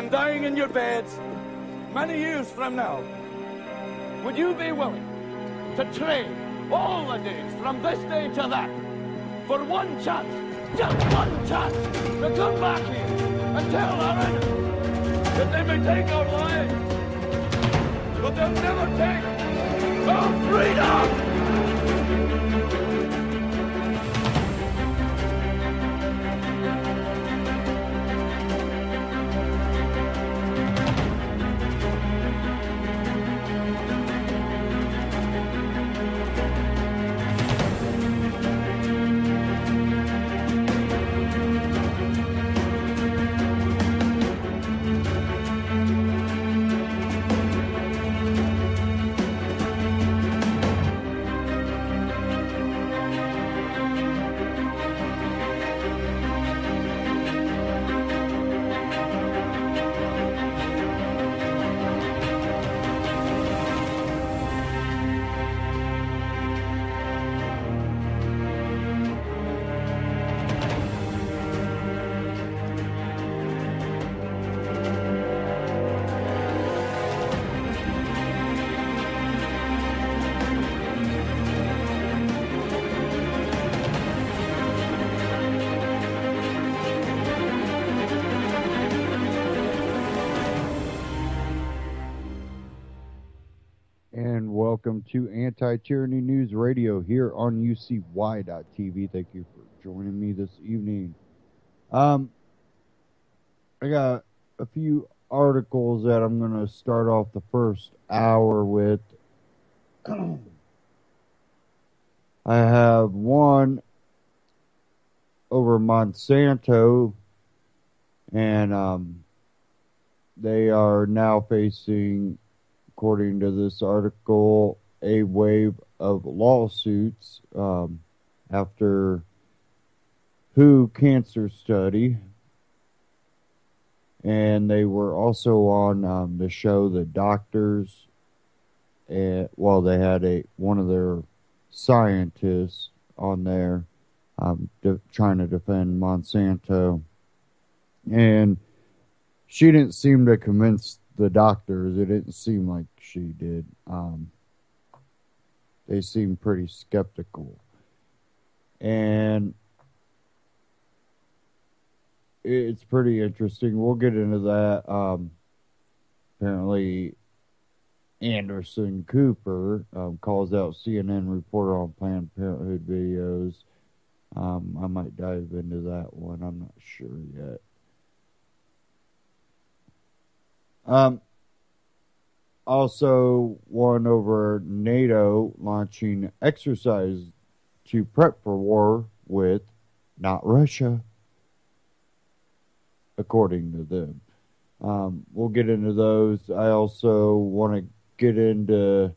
and dying in your beds many years from now, would you be willing to trade all the days from this day to that for one chance, just one chance, to come back here and tell our enemies that they may take our lives, but they'll never take our freedom? Welcome to Anti-Tyranny News Radio here on UCY.tv. Thank you for joining me this evening. I got a few articles that I'm going to start off the first hour with. I have one over Monsanto, and they are now facing, according to this article, a wave of lawsuits after WHO cancer study. And they were also on the show The Doctors. And, well, they had one of their scientists on there trying to defend Monsanto. And she didn't seem to convince the doctors. It didn't seem like she did. They seemed pretty skeptical. And it's pretty interesting. We'll get into that. Apparently, Anderson Cooper calls out CNN reporter on Planned Parenthood videos. I might dive into that one. I'm not sure yet. Also, one over NATO launching exercise to prep for war with not Russia, according to them. We'll get into those. I also want to get into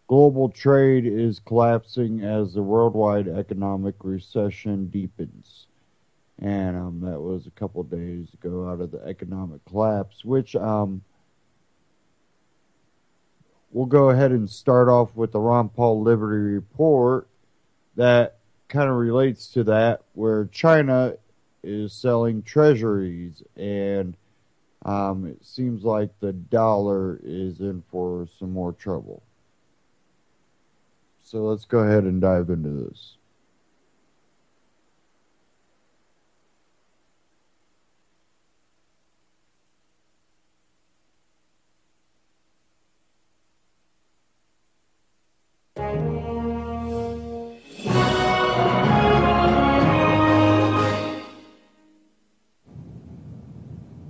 global trade is collapsing as the worldwide economic recession deepens. And that was a couple days ago out of the economic collapse, which we'll go ahead and start off with the Ron Paul Liberty Report that kind of relates to that, where China is selling treasuries, and it seems like the dollar is in for some more trouble. So let's go ahead and dive into this.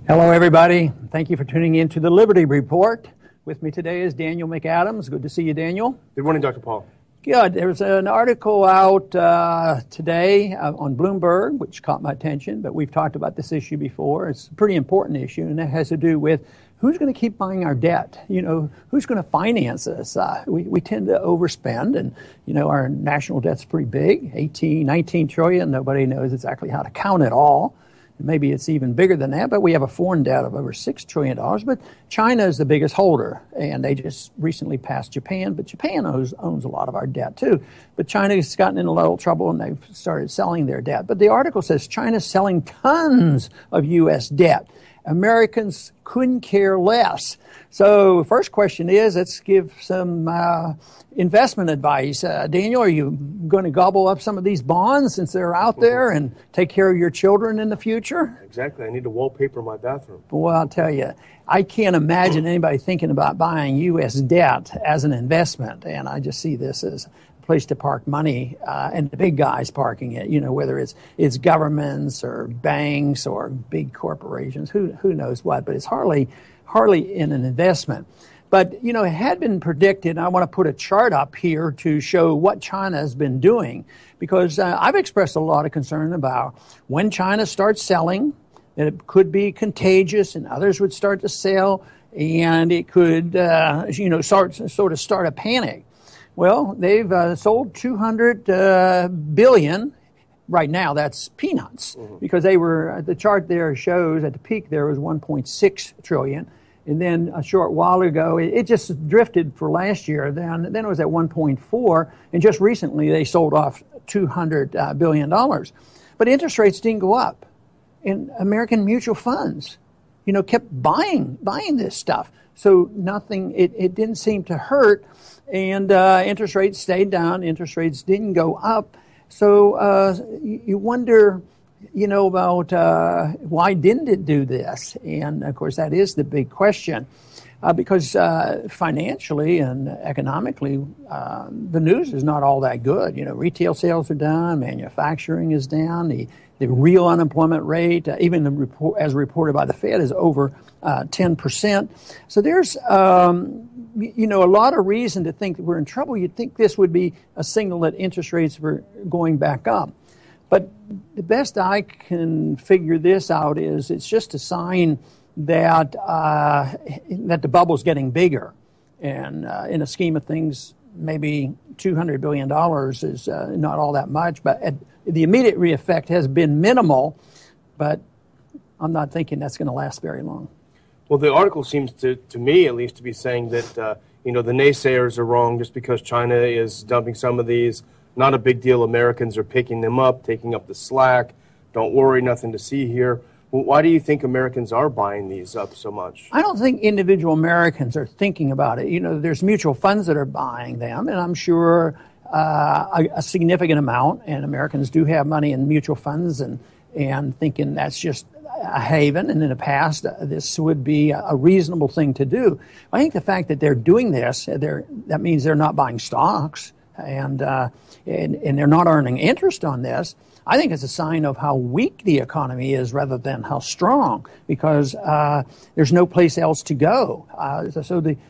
Hello, everybody. Thank you for tuning in to the Liberty Report. With me today is Daniel McAdams. Good to see you, Daniel. Good morning, Dr. Paul. Good. There's an article out today on Bloomberg, which caught my attention, but we've talked about this issue before. It's a pretty important issue, and that has to do with who's going to keep buying our debt? You know, who's going to finance us? We tend to overspend, and, you know, our national debt's pretty big, 18, 19 trillion. Nobody knows exactly how to count it all. Maybe it's even bigger than that, but we have a foreign debt of over $6 trillion. But China is the biggest holder, and they just recently passed Japan. But Japan owns a lot of our debt, too. But China's gotten in a little trouble, and they've started selling their debt. But the article says China's selling tons of U.S. debt Americans couldn't care less. So first question is, let's give some investment advice. Daniel, are you going to gobble up some of these bonds since they're out there and take care of your children in the future? Exactly. I need to wallpaper my bathroom. Well, I'll tell you, I can't imagine anybody thinking about buying U.S. debt as an investment, and I just see this as a place to park money, and the big guys parking it, whether it's governments or banks or big corporations, who knows what, but it's hardly in an investment. But, it had been predicted, and I want to put a chart up here to show what China has been doing, because I've expressed a lot of concern about when China starts selling, that it could be contagious and others would start to sell, and it could, start a panic. Well, they've sold $200 billion. Right now, that's peanuts, because the chart there shows at the peak there was 1.6 trillion. And then a short while ago, it just drifted for last year. Then it was at 1.4, and just recently they sold off $200 billion. But interest rates didn't go up. And American mutual funds, kept buying this stuff. So nothing, it didn't seem to hurt. And interest rates stayed down. Interest rates didn't go up. So you wonder, about why didn't it do this? And, of course, that is the big question. Because financially and economically, the news is not all that good. Retail sales are down, manufacturing is down, the real unemployment rate, even as reported by the Fed, is over 10%. So there's, a lot of reason to think that we're in trouble. You'd think this would be a signal that interest rates were going back up. But the best I can figure this out is it's just a sign that the bubble's getting bigger. And in a scheme of things, maybe $200 billion is not all that much. But the immediate effect has been minimal, but I'm not thinking that's going to last very long. Well, the article seems to me at least to be saying that, the naysayers are wrong just because China is dumping some of these. Not a big deal. Americans are picking them up, taking up the slack. Don't worry, nothing to see here. Well, why do you think Americans are buying these up so much? I don't think individual Americans are thinking about it. There's mutual funds that are buying them, and I'm sure a significant amount, and Americans do have money in mutual funds and thinking that's just a haven, and in the past this would be a reasonable thing to do. I think the fact that they're doing this, that means they're not buying stocks, and they're not earning interest on this. I think it's a sign of how weak the economy is rather than how strong, because there's no place else to go.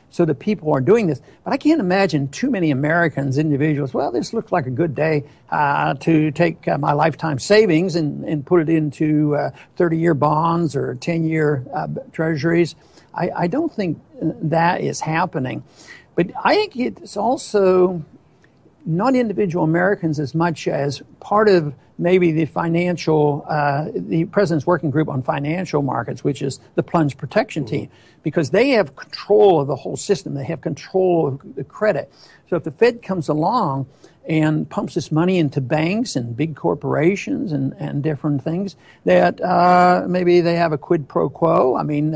So the people are doing this. But I can't imagine too many Americans, individuals, well, this looks like a good day to take my lifetime savings and put it into 30-year bonds or 10-year treasuries. I don't think that is happening. But I think it's also not individual Americans as much as part of maybe the President's Working Group on Financial Markets, which is the plunge protection team, because they have control of the whole system. They have control of the credit. So if the Fed comes along and pumps this money into banks and big corporations and different things, that maybe they have a quid pro quo. I mean,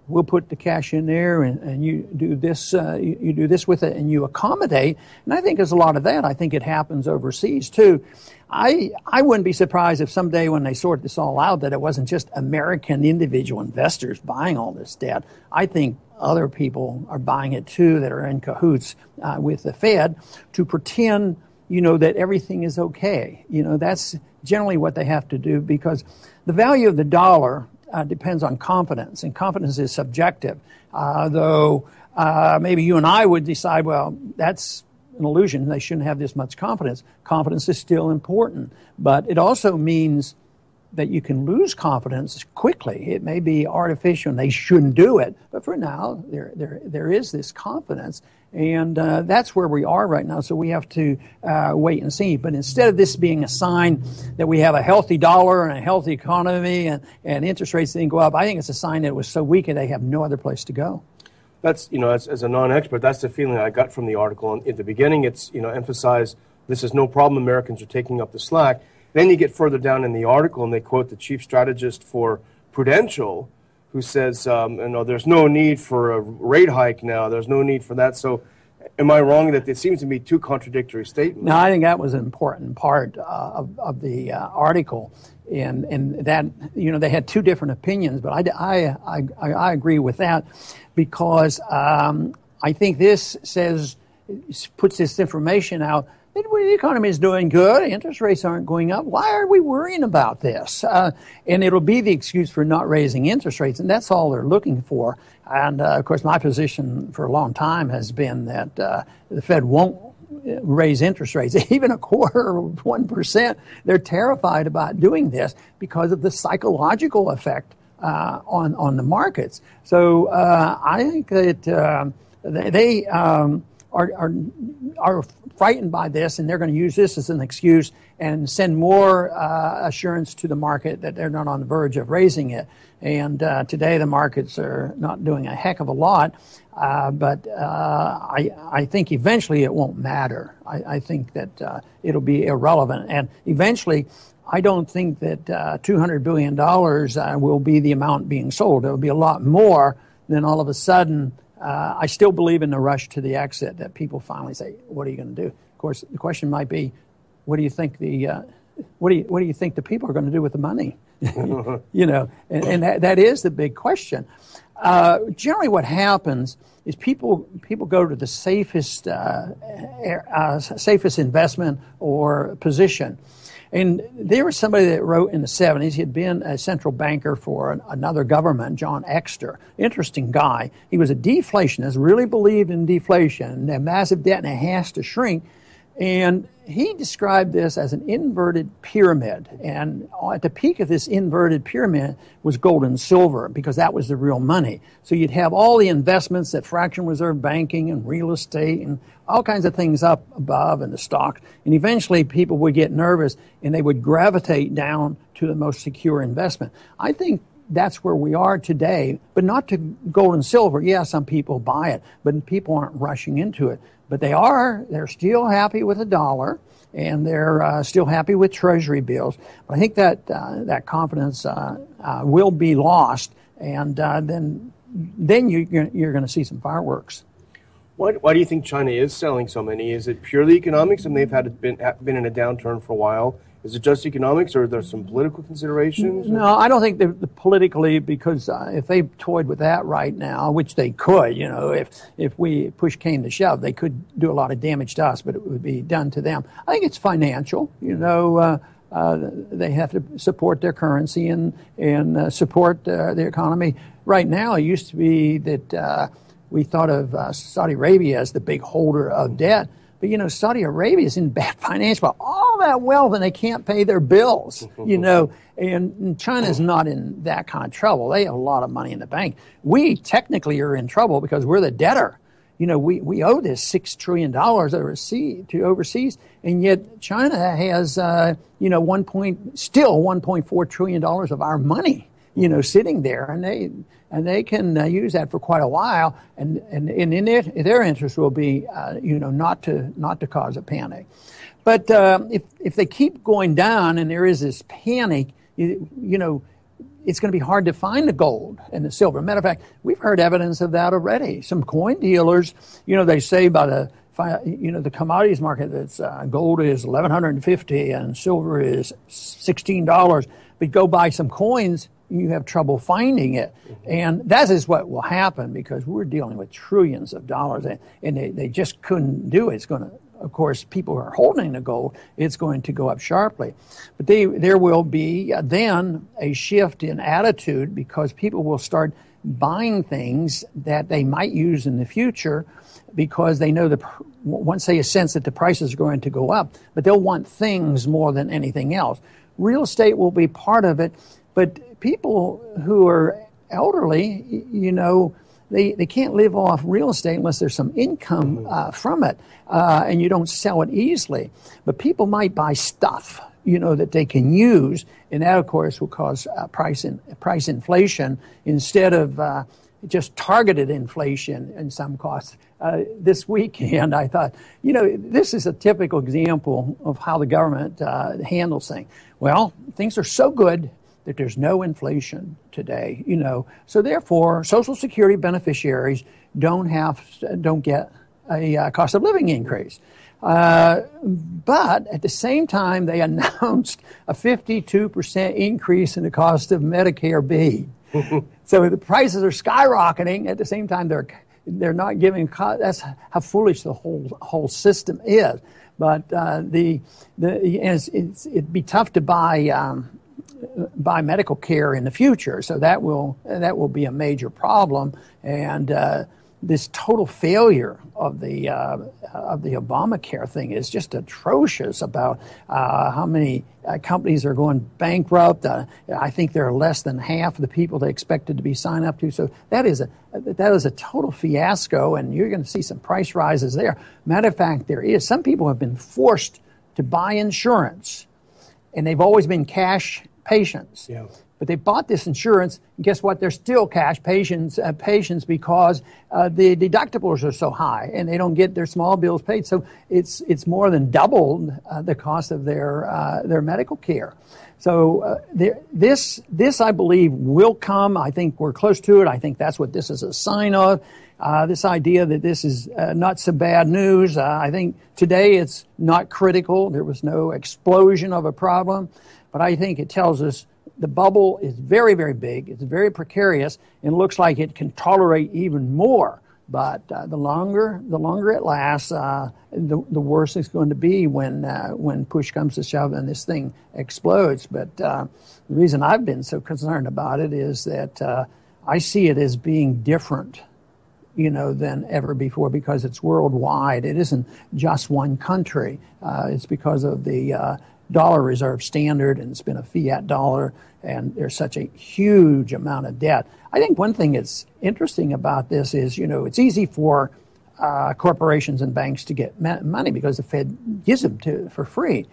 we'll put the cash in there and you do this, you do this with it and you accommodate. And I think there's a lot of that. I think it happens overseas too. I wouldn't be surprised if someday when they sort this all out that it wasn't just American individual investors buying all this debt. I think other people are buying it too that are in cahoots with the Fed to pretend, that everything is okay. That's generally what they have to do, because the value of the dollar depends on confidence, and confidence is subjective. Though maybe you and I would decide, well, that's an illusion. They shouldn't have this much confidence. Confidence is still important, but it also means that you can lose confidence quickly. It may be artificial and they shouldn't do it, but for now, there is this confidence, and that's where we are right now, so we have to wait and see. But instead of this being a sign that we have a healthy dollar and a healthy economy and interest rates didn't go up, I think it's a sign that it was so weak that they have no other place to go. That's, as a non-expert, that's the feeling I got from the article. And at the beginning, it's, emphasized this is no problem, Americans are taking up the slack. Then you get further down in the article, and they quote the chief strategist for Prudential, who says, there's no need for a rate hike now. There's no need for that. So am I wrong that there seems to be two contradictory statements? No, I think that was an important part of the article. And that, they had two different opinions, but I agree with that because I think this puts this information out. The economy is doing good. Interest rates aren't going up. Why are we worrying about this? And it'll be the excuse for not raising interest rates, and that's all they're looking for. And, of course, my position for a long time has been that the Fed won't raise interest rates, even 1%. They're terrified about doing this because of the psychological effect on the markets. So I think that they are frightened by this, and they're going to use this as an excuse and send more assurance to the market that they're not on the verge of raising it. And today the markets are not doing a heck of a lot, but I think eventually it won't matter. I think that it'll be irrelevant. And eventually, I don't think that $200 billion will be the amount being sold. It will be a lot more. Then all of a sudden, I still believe in the rush to the exit, that people finally say, what are you going to do? Of course, the question might be, what do you think what do you think the people are going to do with the money? And that is the big question. Generally what happens is people go to the safest investment or position. And there was somebody that wrote in the 70s, he had been a central banker for another government, John Exter. Interesting guy. He was a deflationist, really believed in deflation, and massive debt, and it has to shrink. And he described this as an inverted pyramid. And at the peak of this inverted pyramid was gold and silver, because that was the real money. So you'd have all the investments, that fractional reserve banking and real estate and all kinds of things up above, and the stocks. And eventually people would get nervous and they would gravitate down to the most secure investment. I think that's where we are today, but not to gold and silver. Yeah, some people buy it, but people aren't rushing into it. But they're still happy with the dollar, and they're still happy with Treasury bills. But I think that confidence will be lost, and then you're going to see some fireworks. Why do you think China is selling so many? Is it purely economics, and they've been in a downturn for a while? Is it just economics, or are there some political considerations? No, I don't think politically, because if they toyed with that right now, which they could, if we push came to shove, they could do a lot of damage to us, but it would be done to them. I think it's financial. They have to support their currency and support the economy. Right now, it used to be that we thought of Saudi Arabia as the big holder of debt. But, Saudi Arabia is in bad financial, all that wealth, and they can't pay their bills, and China's not in that kind of trouble. They have a lot of money in the bank. We technically are in trouble because we're the debtor. We owe this $6 trillion to overseas, and yet China has, still $1.4 trillion of our money, sitting there, and they can use that for quite a while, and in their interest will be, not to cause a panic. But if they keep going down and there is this panic, it's going to be hard to find the gold and the silver. Matter of fact, we've heard evidence of that already. Some coin dealers, they say by the commodities market that gold is $1,150 and silver is $16. But go buy some coins, you have trouble finding it. And that is what will happen, because we're dealing with trillions of dollars, and they just couldn't do it. It's going to, of course, people who are holding the gold, it's going to go up sharply. But there will be then a shift in attitude, because people will start buying things that they might use in the future, because they know once they sense that the prices are going to go up, but they'll want things more than anything else. Real estate will be part of it, but people who are elderly, they can't live off real estate unless there's some income from it, and you don't sell it easily. But people might buy stuff, that they can use, and that, of course, will cause price inflation instead of just targeted inflation in some costs. This weekend, I thought, this is a typical example of how the government handles things. Well, things are so good that there's no inflation today, So therefore, Social Security beneficiaries don't get a cost of living increase. But at the same time, they announced a 52% increase in the cost of Medicare B. So the prices are skyrocketing. At the same time, they're not giving. That's how foolish the whole system is. But it'd be tough to buy medical care in the future. So that will be a major problem. And this total failure of the Obamacare thing is just atrocious about how many companies are going bankrupt. I think there are less than half of the people they expected to be signed up to. So that is a total fiasco, and you're going to see some price rises there. Matter of fact, some people have been forced to buy insurance, and they've always been cash patients. Yeah. But they bought this insurance, and guess what? They're still cash patients because the deductibles are so high, and they don't get their small bills paid. So it's more than doubled the cost of their medical care. So this I believe will come. I think we're close to it. I think that's what this is a sign of. This idea that this is not so bad news. I think today it's not critical. There was no explosion of a problem, but I think it tells us the bubble is very, very big. It's very precarious, and looks like it can tolerate even more. But the longer it lasts, the worse it's going to be when push comes to shove and this thing explodes. But the reason I've been so concerned about it is that I see it as being different, than ever before, because it's worldwide. It isn't just one country. It's because of the dollar reserve standard, and it's been a fiat dollar, and there's such a huge amount of debt. I think one thing that's interesting about this is, it's easy for corporations and banks to get money because the Fed gives them for free.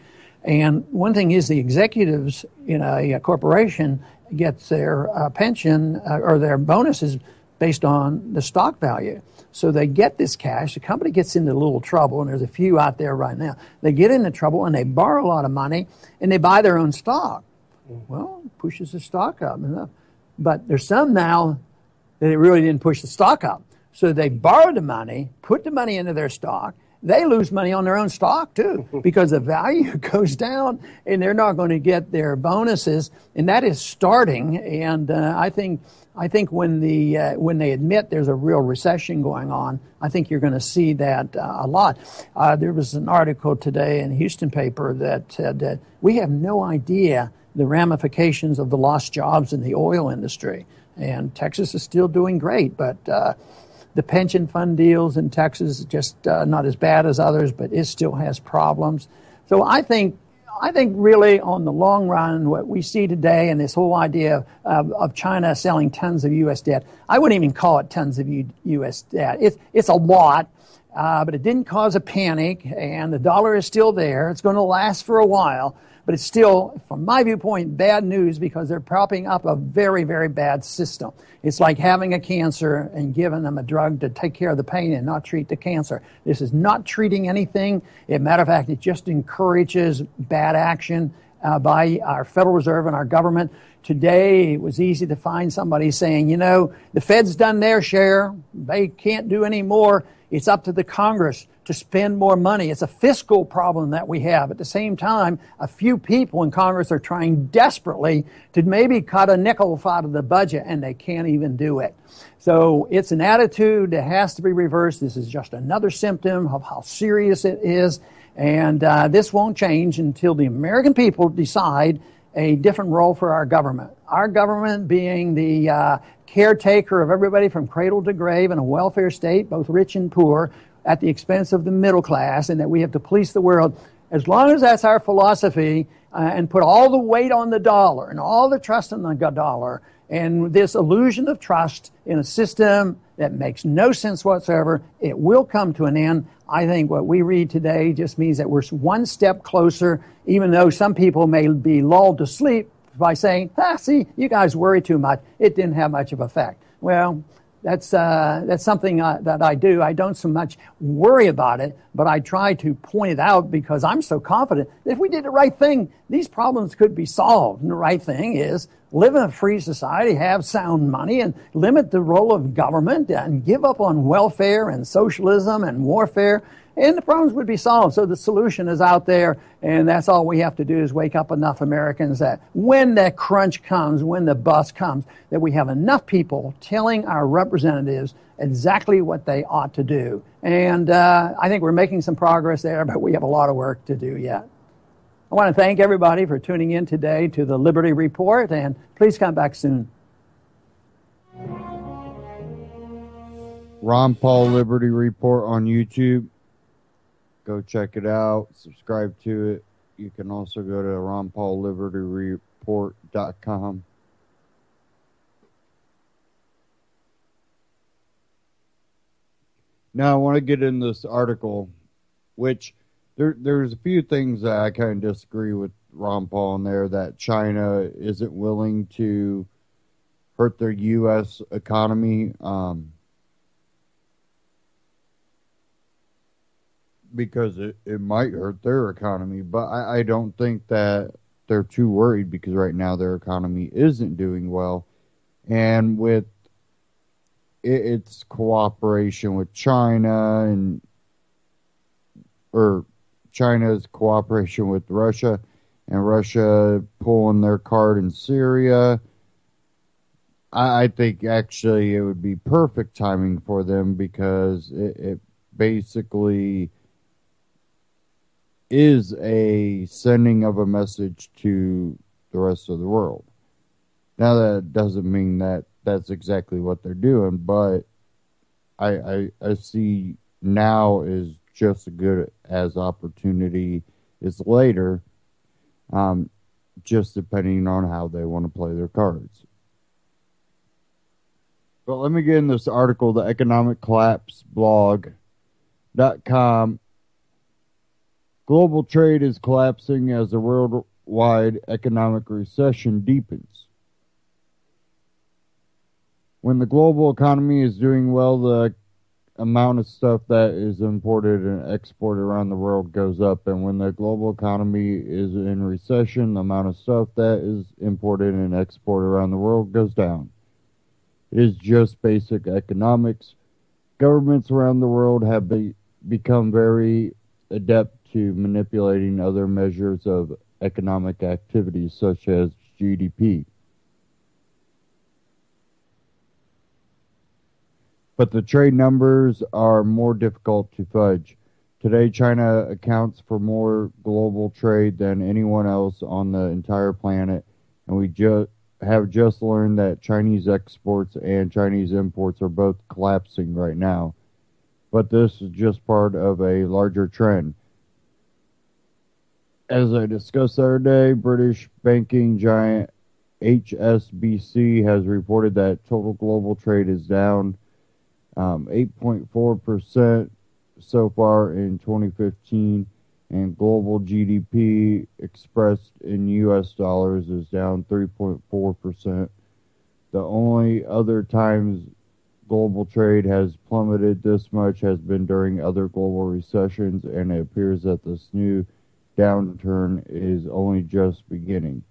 And one thing is the executives in a corporation gets their pension or their bonuses based on the stock value. So they get this cash. The company gets into a little trouble, and there's a few out there right now. They get into trouble, and they borrow a lot of money, and they buy their own stock. Well, it pushes the stock up enough. But there's some now that it really didn't push the stock up. So they borrowed the money, put the money into their stock. They lose money on their own stock, too, because the value goes down, and they're not going to get their bonuses. And that is starting. And I think when they admit there's a real recession going on, I think you're going to see that a lot. There was an article today in the Houston paper that said that we have no idea the ramifications of the lost jobs in the oil industry. And Texas is still doing great, but the pension fund deals in Texas is just not as bad as others, but it still has problems. So I think really on the long run, what we see today and this whole idea of China selling tons of U.S. debt, I wouldn't even call it tons of U.S. debt. It's a lot, but it didn't cause a panic, and the dollar is still there. It's going to last for a while, but it's still, from my viewpoint, bad news because they're propping up a very, very bad system. It's like having a cancer and giving them a drug to take care of the pain and not treat the cancer. This is not treating anything. As a matter of fact, it just encourages bad action by our Federal Reserve and our government. Today, it was easy to find somebody saying, the Fed's done their share. They can't do any more. It's up to the Congress to spend more money. It's a fiscal problem that we have. At the same time, a few people in Congress are trying desperately to maybe cut a nickel out of the budget, and they can't even do it. So it's an attitude that has to be reversed. This is just another symptom of how serious it is, and this won't change until the American people decide a different role for our government. Our government being the caretaker of everybody from cradle to grave in a welfare state, both rich and poor, at the expense of the middle class, and that we have to police the world. As long as that's our philosophy, and put all the weight on the dollar and all the trust in the dollar, and this illusion of trust in a system that makes no sense whatsoever, it will come to an end. I think what we read today just means that we're one step closer, even though some people may be lulled to sleep by saying, see, you guys worry too much. It didn't have much of an effect. Well, That's something that I do. I don't so much worry about it, but I try to point it out because I'm so confident that if we did the right thing, these problems could be solved. And the right thing is live in a free society, have sound money, and limit the role of government and give up on welfare and socialism and warfare, and the problems would be solved. So the solution is out there, and that's all we have to do is wake up enough Americans that when that crunch comes, when the bus comes, that we have enough people telling our representatives exactly what they ought to do. And I think we're making some progress there, but we have a lot of work to do yet. I want to thank everybody for tuning in today to the Liberty Report, and please come back soon. Ron Paul Liberty Report on YouTube. Go check it out. Subscribe to it. You can also go to ronpaullibertyreport.com. Now I want to get in this article, which there's a few things that I kind of disagree with Ron Paul in there, that China isn't willing to hurt their U.S. economy. Because it might hurt their economy, but I don't think that they're too worried because right now their economy isn't doing well. And with its cooperation with China or China's cooperation with Russia and Russia pulling their card in Syria, I think actually it would be perfect timing for them because it basically is a sending of a message to the rest of the world. Now that doesn't mean that that's exactly what they're doing, but I see now is just as good as opportunity is later, just depending on how they want to play their cards. But let me get in this article, the Economic Collapse blog.com. Global trade is collapsing as the worldwide economic recession deepens. When the global economy is doing well, the amount of stuff that is imported and exported around the world goes up. And when the global economy is in recession, the amount of stuff that is imported and exported around the world goes down. It is just basic economics. Governments around the world have become very adept to manipulating other measures of economic activity, such as GDP. But the trade numbers are more difficult to fudge. Today, China accounts for more global trade than anyone else on the entire planet, and we have just learned that Chinese exports and Chinese imports are both collapsing right now. But this is just part of a larger trend. As I discussed the other day, British banking giant HSBC has reported that total global trade is down 8.4% so far in 2015, and global GDP expressed in US dollars is down 3.4%. The only other times global trade has plummeted this much has been during other global recessions, and it appears that this new downturn is only just beginning.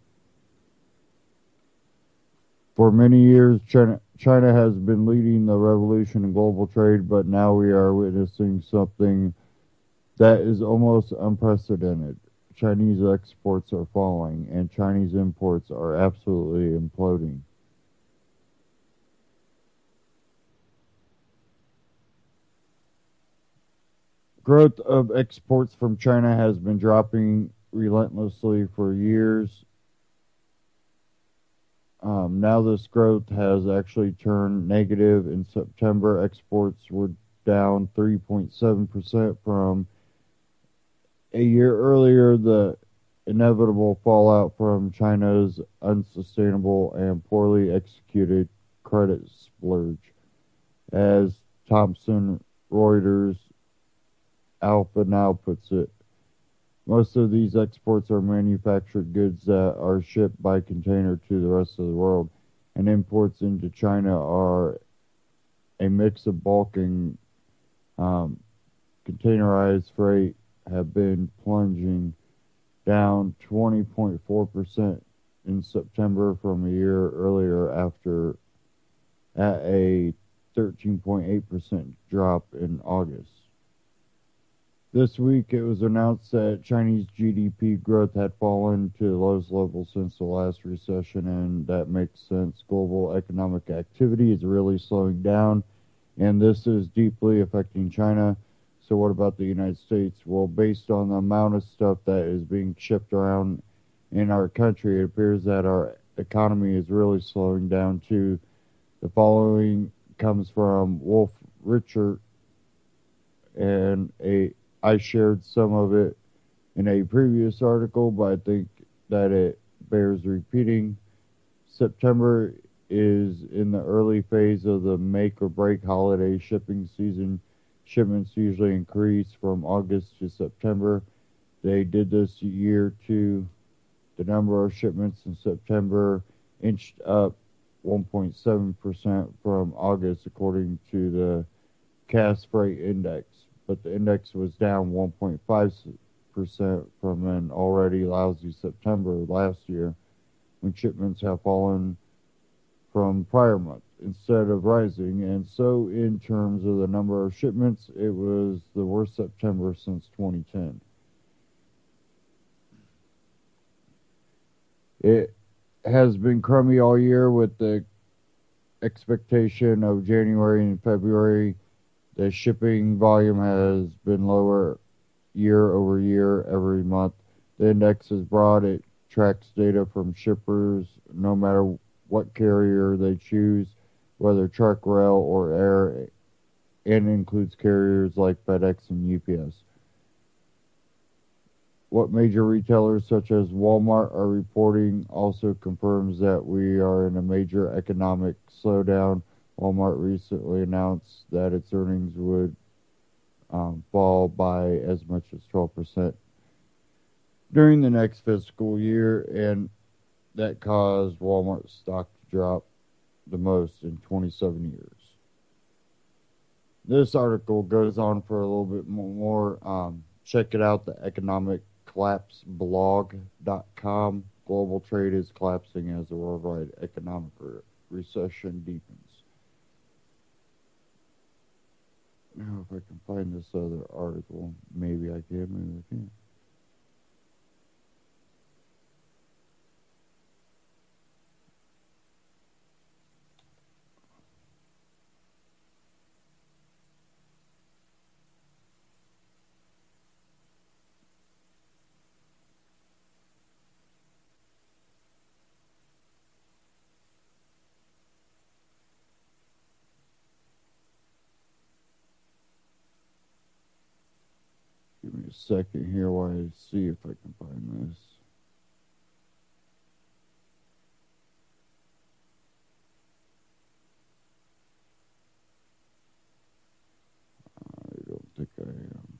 For many years, China has been leading the revolution in global trade, but now we are witnessing something that is almost unprecedented. Chinese exports are falling, and Chinese imports are absolutely imploding. Growth of exports from China has been dropping relentlessly for years. Now this growth has actually turned negative. In September, exports were down 3.7% from a year earlier. The inevitable fallout from China's unsustainable and poorly executed credit splurge. As Thomson Reuters Alpha Now puts it, most of these exports are manufactured goods that are shipped by container to the rest of the world, and imports into China are a mix of bulk and containerized freight have been plunging down 20.4% in September from a year earlier after at a 13.8% drop in August. This week it was announced that Chinese GDP growth had fallen to the lowest level since the last recession, and that makes sense. Global economic activity is really slowing down, and this is deeply affecting China. So what about the United States? Well, based on the amount of stuff that is being shipped around in our country, it appears that our economy is really slowing down too. The following comes from Wolf Richard, and I shared some of it in a previous article, but I think that it bears repeating. September is in the early phase of the make or break holiday shipping season. Shipments usually increase from August to September. They did this year too. The number of shipments in September inched up 1.7% from August, according to the Cass Freight Index, but the index was down 1.5% from an already lousy September last year, when shipments have fallen from prior months instead of rising. And so in terms of the number of shipments, it was the worst September since 2010. It has been crummy all year, with the expectation of January and February. The shipping volume has been lower year over year every month. The index is broad. It tracks data from shippers no matter what carrier they choose, whether truck, rail, or air, and includes carriers like FedEx and UPS. What major retailers such as Walmart are reporting also confirms that we are in a major economic slowdown. Walmart recently announced that its earnings would fall by as much as 12% during the next fiscal year, and that caused Walmart's stock to drop the most in 27 years. This article goes on for a little bit more. Check it out, the economiccollapseblog.com. Global trade is collapsing as the worldwide economic recession deepens. Now, if I can find this other article, maybe I can, maybe I can't. Give me a second here while I see if I can find this. I don't think I am.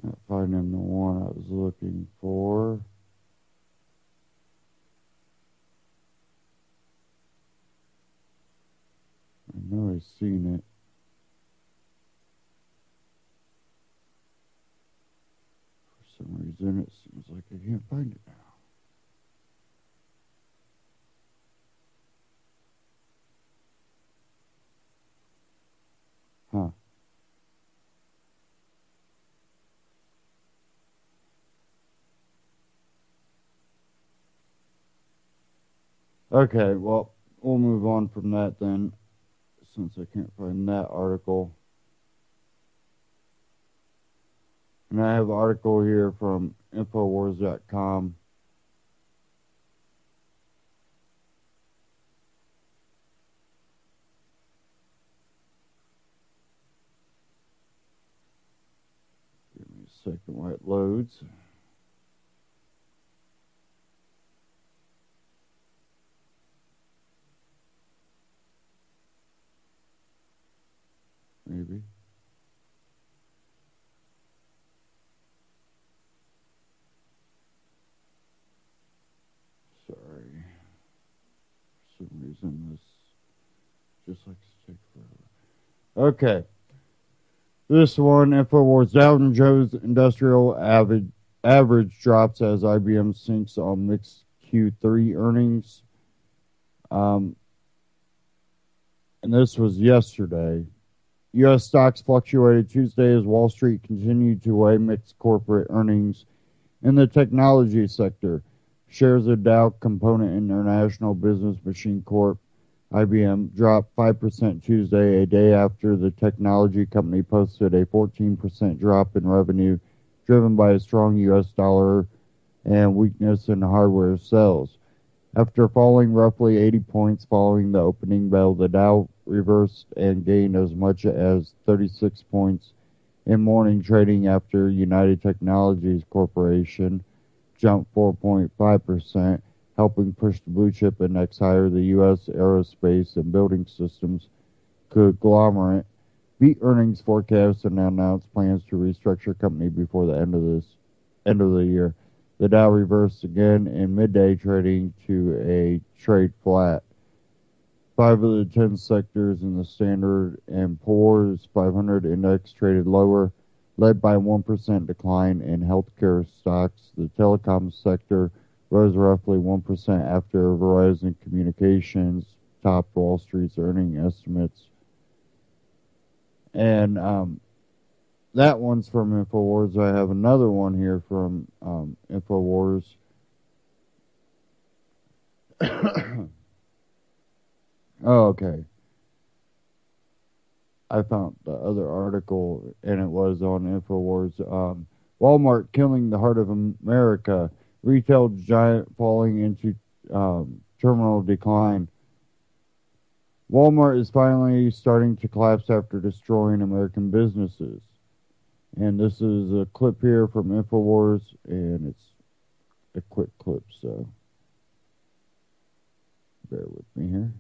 Not finding the one I was looking for. I know I've seen it. For some reason, it seems like I can't find it now. Huh. Okay, well, we'll move on from that then, since I can't find that article. And I have an article here from Infowars.com. Give me a second while it loads. maybe. Sorry. For some reason, this just likes to take forever. Okay. This one, InfoWars, Dow Jones Industrial average drops as IBM sinks on mixed Q3 earnings. And this was yesterday. U.S. stocks fluctuated Tuesday as Wall Street continued to weigh mixed corporate earnings in the technology sector. Shares of Dow Component International Business Machine Corp. IBM dropped 5% Tuesday, a day after the technology company posted a 14% drop in revenue, driven by a strong U.S. dollar and weakness in hardware sales. After falling roughly 80 points following the opening bell, the Dow reversed and gained as much as 36 points in morning trading after United Technologies Corporation jumped 4.5%. Helping push the blue chip index higher. The U.S. aerospace and building systems conglomerate beat earnings forecasts and announced plans to restructure company before the end of the year. The Dow reversed again in midday trading to a trade flat. 5 of the 10 sectors in the Standard & Poor's 500 index traded lower, led by a 1% decline in healthcare stocks. The telecom sector rose roughly 1% after Verizon Communications topped Wall Street's earning estimates. And that one's from InfoWars. I have another one here from InfoWars. Oh, okay. I found the other article, and it was on InfoWars. Walmart killing the heart of America. Retail giant falling into terminal decline. Walmart is finally starting to collapse after destroying American businesses. And this is a clip here from InfoWars, and it's a quick clip, so bear with me here.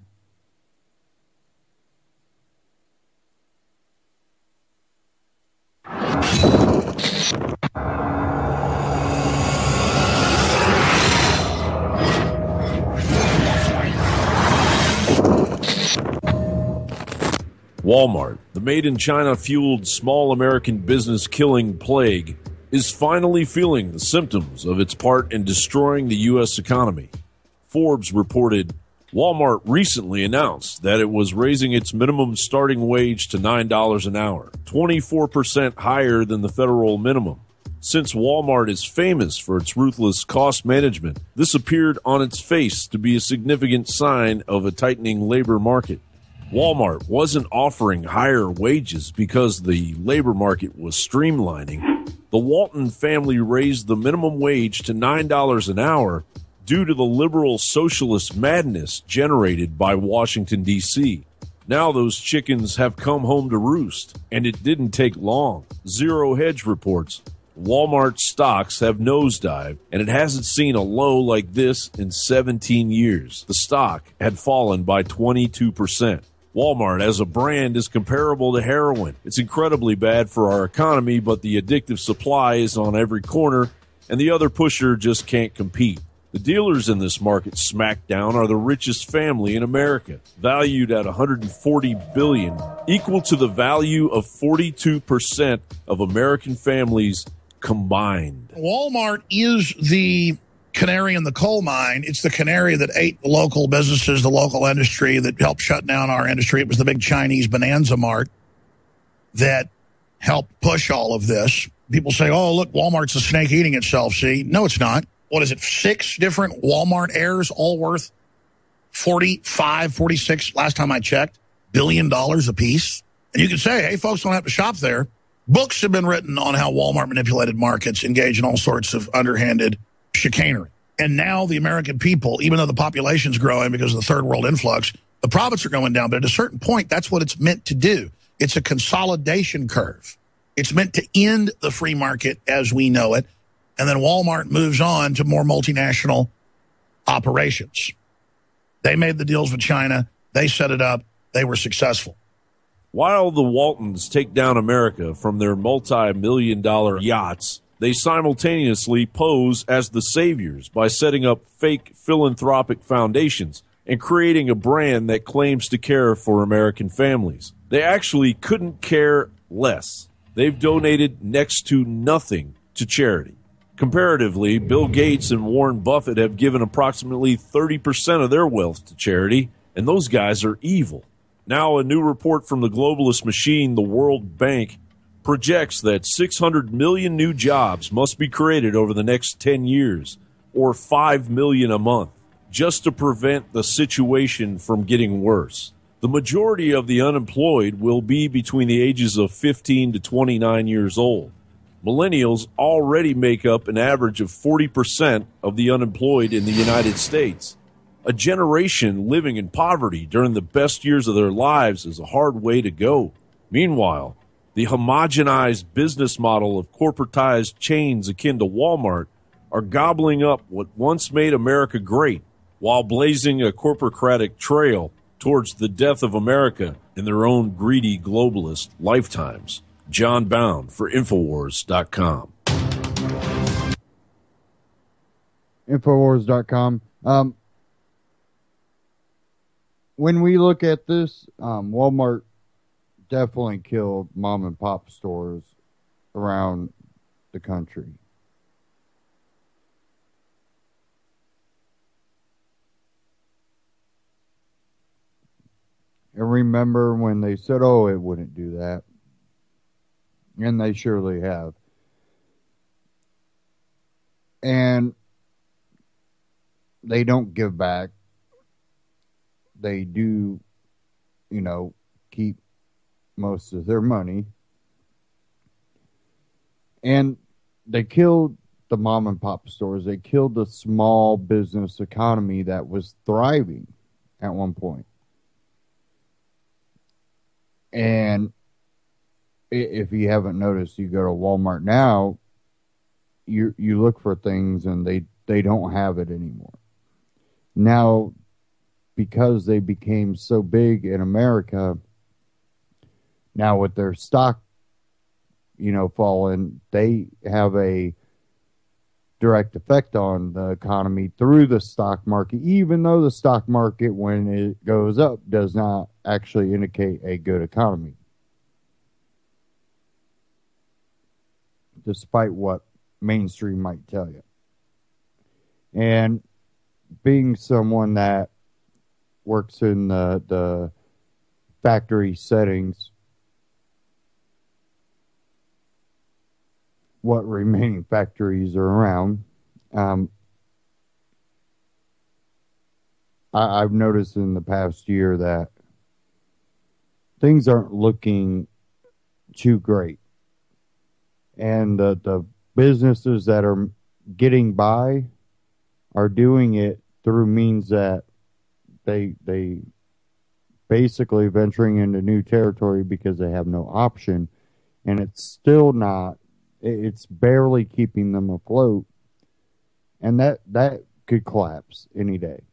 Walmart, the made-in-China fueled small American business killing plague, is finally feeling the symptoms of its part in destroying the U.S. economy. Forbes reported Walmart recently announced that it was raising its minimum starting wage to $9 an hour, 24% higher than the federal minimum. Since Walmart is famous for its ruthless cost management, this appeared on its face to be a significant sign of a tightening labor market. Walmart wasn't offering higher wages because the labor market was streamlining. The Walton family raised the minimum wage to $9 an hour due to the liberal socialist madness generated by Washington, D.C. Now those chickens have come home to roost, and it didn't take long. Zero Hedge reports Walmart stocks have nosedived, and it hasn't seen a low like this in 17 years. The stock had fallen by 22%. Walmart as a brand is comparable to heroin. It's incredibly bad for our economy, but the addictive supply is on every corner, and the other pusher just can't compete. The dealers in this market smackdown are the richest family in America, valued at $140 billion, equal to the value of 42% of American families combined. Walmart is the canary in the coal mine. It's the canary that ate the local businesses, the local industry, that helped shut down our industry. It was the big Chinese Bonanza Mart that helped push all of this. People say, oh, look, Walmart's a snake eating itself. See, no, it's not. What is it? 6 different Walmart heirs, all worth 45, 46, last time I checked, $1 billion a piece. And you can say, hey, folks don't have to shop there. Books have been written on how Walmart manipulated markets, engaged in all sorts of underhanded chicanery. And now the American people, even though the population's growing because of the third world influx, the profits are going down. But at a certain point, that's what it's meant to do. It's a consolidation curve. It's meant to end the free market as we know it. And then Walmart moves on to more multinational operations. They made the deals with China. They set it up. They were successful. While the Waltons take down America from their multi-million-dollar yachts, they simultaneously pose as the saviors by setting up fake philanthropic foundations and creating a brand that claims to care for American families. They actually couldn't care less. They've donated next to nothing to charity. Comparatively, Bill Gates and Warren Buffett have given approximately 30% of their wealth to charity, and those guys are evil. Now, a new report from the globalist machine, the World Bank, projects that 600 million new jobs must be created over the next 10 years, or 5 million a month, just to prevent the situation from getting worse. The majority of the unemployed will be between the ages of 15 to 29 years old. Millennials already make up an average of 40% of the unemployed in the United States. A generation living in poverty during the best years of their lives is a hard way to go. Meanwhile, the homogenized business model of corporatized chains akin to Walmart are gobbling up what once made America great while blazing a corporocratic trail towards the death of America in their own greedy globalist lifetimes. John Bound for Infowars.com. Infowars.com. When we look at this, Walmart definitely killed mom and pop stores around the country. And remember when they said, oh, it wouldn't do that. And they surely have. And they don't give back. They do, keep most of their money. And they killed the mom and pop stores. They killed the small business economy that was thriving at one point. And if you haven't noticed, you go to Walmart now, you look for things and they don't have it anymore. Now, because they became so big in America, now with their stock, falling, they have a direct effect on the economy through the stock market, even though the stock market, when it goes up, does not actually indicate a good economy. Despite what mainstream might tell you. And being someone that works in the factory settings, what remaining factories are around, I've noticed in the past year that things aren't looking too great. And the businesses that are getting by are doing it through means that they basically venturing into new territory because they have no option, and it's barely keeping them afloat, and that could collapse any day.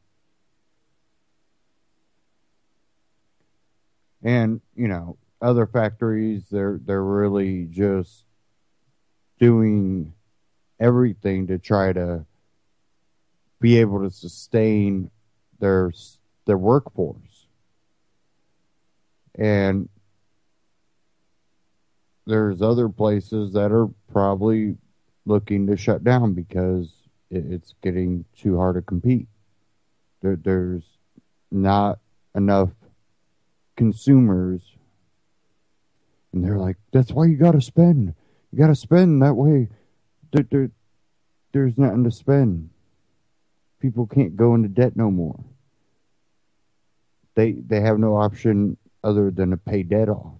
And other factories, they're really just doing everything to try to be able to sustain their workforce. And there's other places that are probably looking to shut down because it's getting too hard to compete. There's not enough consumers, and they're like, that's why you got to spend. You got to spend that way. There's nothing to spend. People can't go into debt no more. They have no option other than to pay debt off.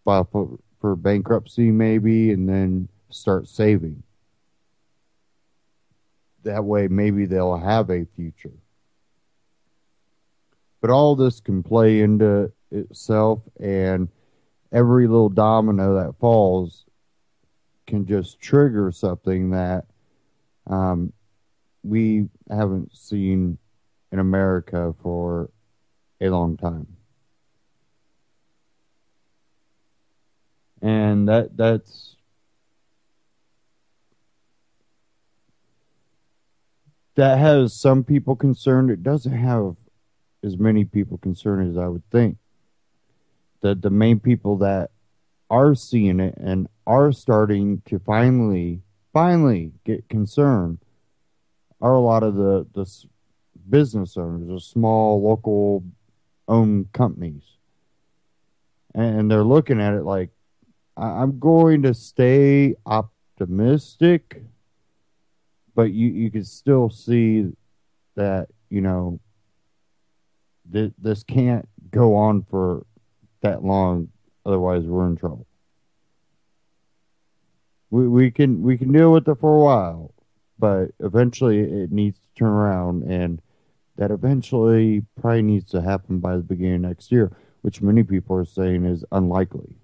File for bankruptcy maybe, and then start saving. That way maybe they'll have a future. But all this can play into itself, and every little domino that falls can just trigger something that we haven't seen in America for a long time. And that has some people concerned. It doesn't have as many people concerned as I would think. The main people that are seeing it and are starting to finally get concerned are a lot of the business owners, the small local owned companies. And they're looking at it like, I'm going to stay optimistic, but you can still see that, this can't go on for that long, otherwise we're in trouble. We can deal with it for a while, but eventually it needs to turn around, and that eventually probably needs to happen by the beginning of next year, which many people are saying is unlikely.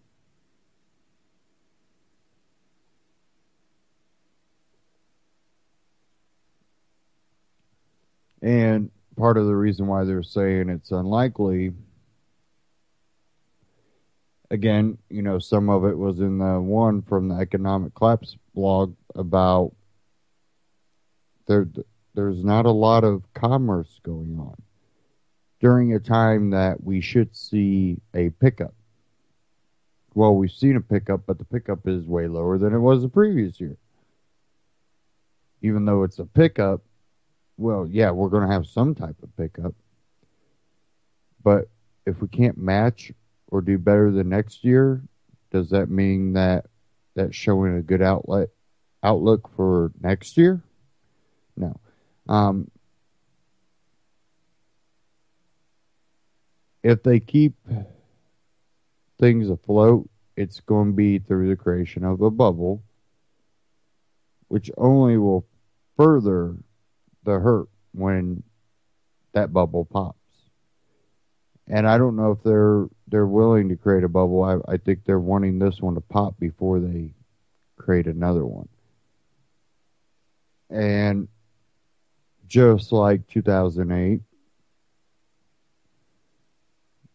And part of the reason why they're saying it's unlikely, again, some of it was in the one from the Economic Collapse blog about there's not a lot of commerce going on during a time that we should see a pickup. Well, we've seen a pickup, but the pickup is way lower than it was the previous year. Even though it's a pickup, well, yeah, we're going to have some type of pickup. But if we can't match or do better than next year, does that mean that that's showing a good outlook for next year? No. If they keep things afloat, it's going to be through the creation of a bubble, which only will further the hurt when that bubble pops. And I don't know if they're willing to create a bubble. I think they're wanting this one to pop before they create another one. And just like 2008,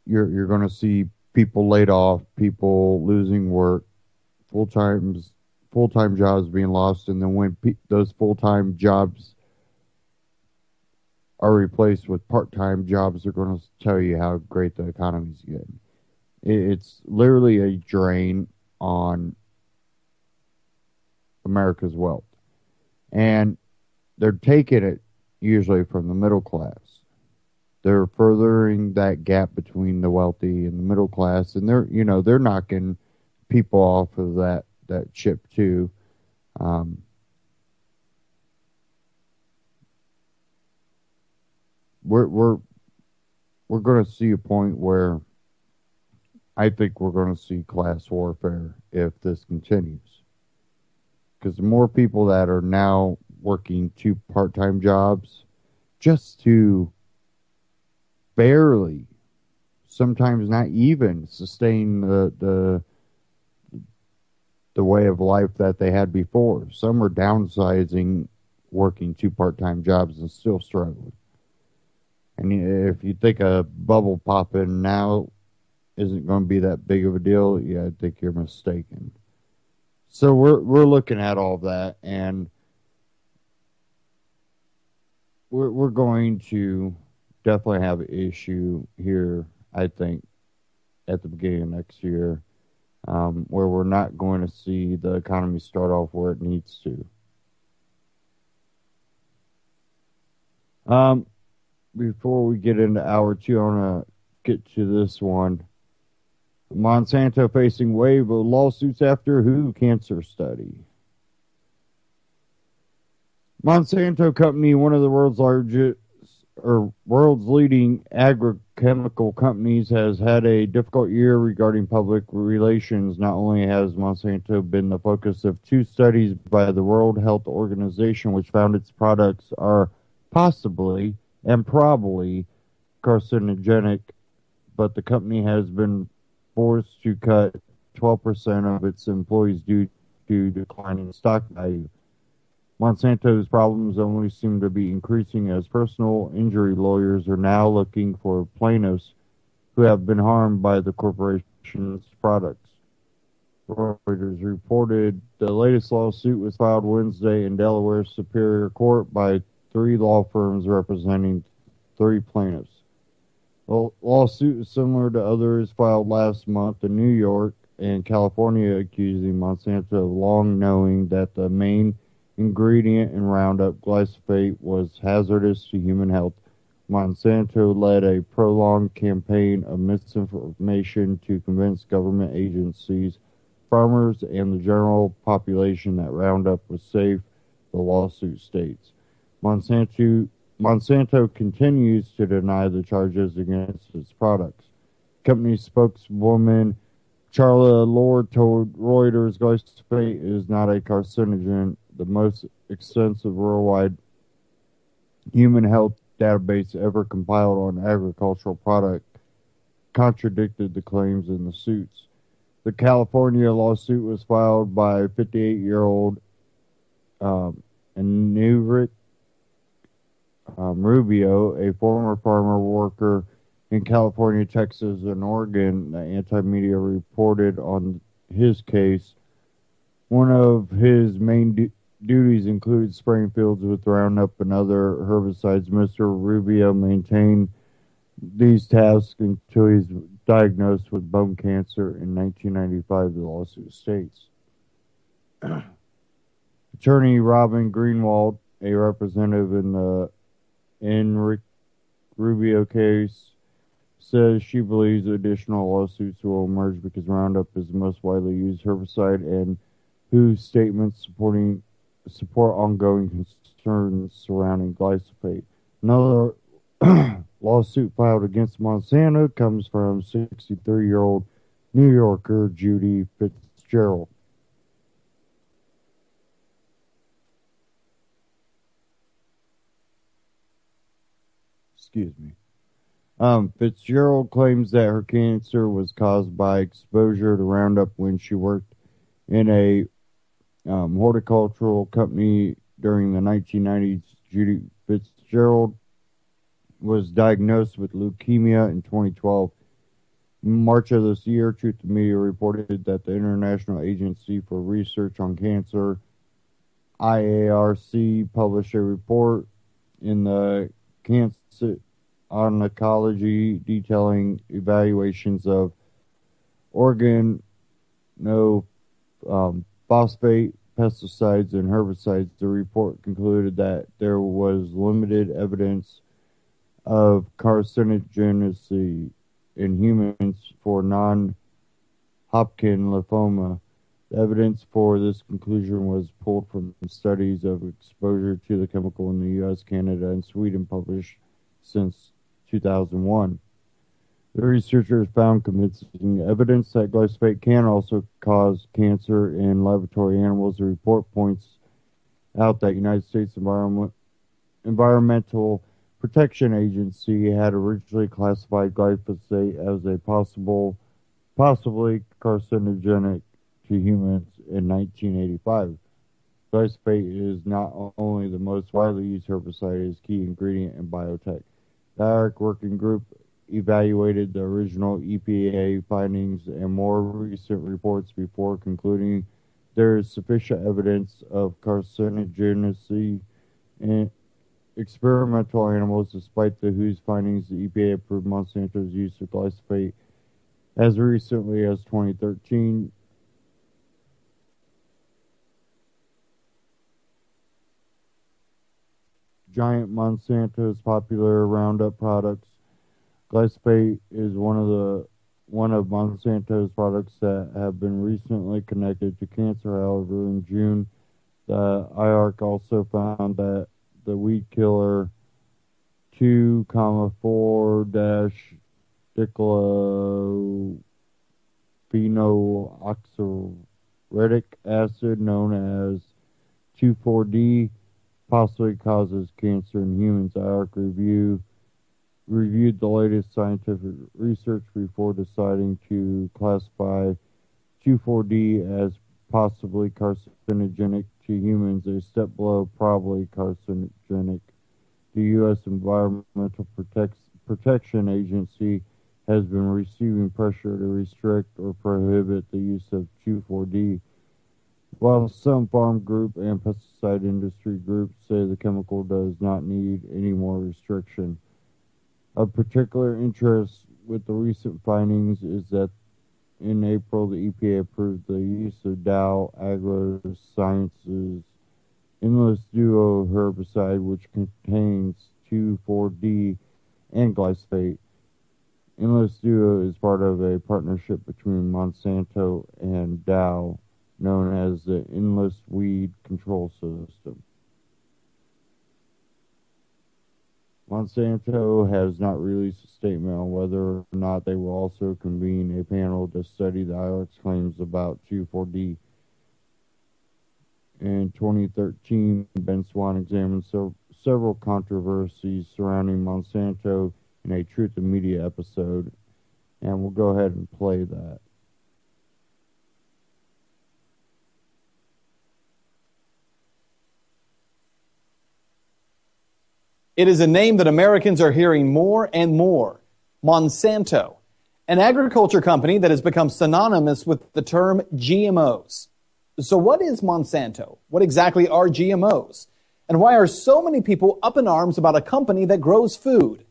you're going to see people laid off, people losing work, full-time jobs being lost, and then when those full-time jobs are replaced with part-time jobs, they're going to tell you how great the economy's getting. It's literally a drain on America's wealth. And they're taking it usually from the middle class. They're furthering that gap between the wealthy and the middle class, and they're knocking people off of that chip too. We're going to see a point where I think we're going to see class warfare if this continues. Because the more people that are now working 2 part-time jobs just to barely, sometimes not even, sustain the way of life that they had before. Some are downsizing, working 2 part-time jobs and still struggling. And if you think a bubble popping now isn't going to be that big of a deal, yeah, I think you're mistaken. So we're looking at all that, and we're going to definitely have an issue here, I think, at the beginning of next year, where we're not going to see the economy start off where it needs to. Before we get into hour 2, I want to get to this one. Monsanto facing wave of lawsuits after WHO cancer study. Monsanto Company, one of the world's leading agrochemical companies, has had a difficult year regarding public relations. Not only has Monsanto been the focus of 2 studies by the World Health Organization, which found its products are possibly and probably carcinogenic, but the company has been forced to cut 12% of its employees due to declining stock value. Monsanto's problems only seem to be increasing as personal injury lawyers are now looking for plaintiffs who have been harmed by the corporation's products. Reuters reported the latest lawsuit was filed Wednesday in Delaware Superior Court by three law firms representing three plaintiffs. The lawsuit is similar to others filed last month in New York and California accusing Monsanto of long knowing that the main ingredient in Roundup, glyphosate, was hazardous to human health. Monsanto led a prolonged campaign of misinformation to convince government agencies, farmers, and the general population that Roundup was safe, the lawsuit states. Monsanto continues to deny the charges against its products. Company spokeswoman Charla Lord told Reuters glyphosate is not a carcinogen. The most extensive worldwide human health database ever compiled on agricultural product contradicted the claims in the suits. The California lawsuit was filed by 58-year-old Enrique Rubio, a former farmer worker in California, Texas, and Oregon. The anti-media reported on his case. One of his main duties included spraying fields with Roundup and other herbicides. Mr. Rubio maintained these tasks until he was diagnosed with bone cancer in 1995, the lawsuit states. Attorney Robin Greenwald, a representative in the Enrique Rubio case, says she believes additional lawsuits will emerge because Roundup is the most widely used herbicide and whose statements support ongoing concerns surrounding glyphosate. Another lawsuit filed against Monsanto comes from 63-year-old New Yorker Judy Fitzgerald. Excuse me. Fitzgerald claims that her cancer was caused by exposure to Roundup when she worked in a horticultural company during the 1990s. Judy Fitzgerald was diagnosed with leukemia in 2012. In March of this year, Truth to Media reported that the International Agency for Research on Cancer, IARC, published a report in the Cancer Oncology detailing evaluations of organophosphate, pesticides, and herbicides. The report concluded that there was limited evidence of carcinogenicity in humans for non-Hodgkin lymphoma. The evidence for this conclusion was pulled from studies of exposure to the chemical in the U.S., Canada, and Sweden published since 2001. The researchers found convincing evidence that glyphosate can also cause cancer in laboratory animals. The report points out that United States Environmental Protection Agency had originally classified glyphosate as a possibly carcinogenic to humans in 1985. Glyphosate is not only the most widely used herbicide, it is a key ingredient in biotech. The IARC working group evaluated the original EPA findings and more recent reports before concluding there is sufficient evidence of carcinogenicity in experimental animals. Despite the WHO's findings, the EPA approved Monsanto's use of glyphosate as recently as 2013. Giant Monsanto's popular Roundup products. Glyphosate is one of Monsanto's products that have been recently connected to cancer. However, in June, the IARC also found that the weed killer 2,4-dichlorophenoxyretic acid, known as 2,4-D, possibly causes cancer in humans. IARC reviewed the latest scientific research before deciding to classify 2,4-D as possibly carcinogenic to humans, a step below probably carcinogenic. The U.S. Environmental Protection Agency has been receiving pressure to restrict or prohibit the use of 2,4-D, while some farm group and pesticide industry groups say the chemical does not need any more restriction. Of particular interest with the recent findings is that in April, the EPA approved the use of Dow AgroSciences Endless Duo herbicide, which contains 2,4-D and glyphosate. Endless Duo is part of a partnership between Monsanto and Dow, known as the Endless Weed Control System. Monsanto has not released a statement on whether or not they will also convene a panel to study the ILX claims about 2,4-D. In 2013, Ben Swan examined several controversies surrounding Monsanto in a Truth and Media episode, and we'll go ahead and play that. It is a name that Americans are hearing more and more. Monsanto, an agriculture company that has become synonymous with the term GMOs. So what is Monsanto? What exactly are GMOs? And why are so many people up in arms about a company that grows food?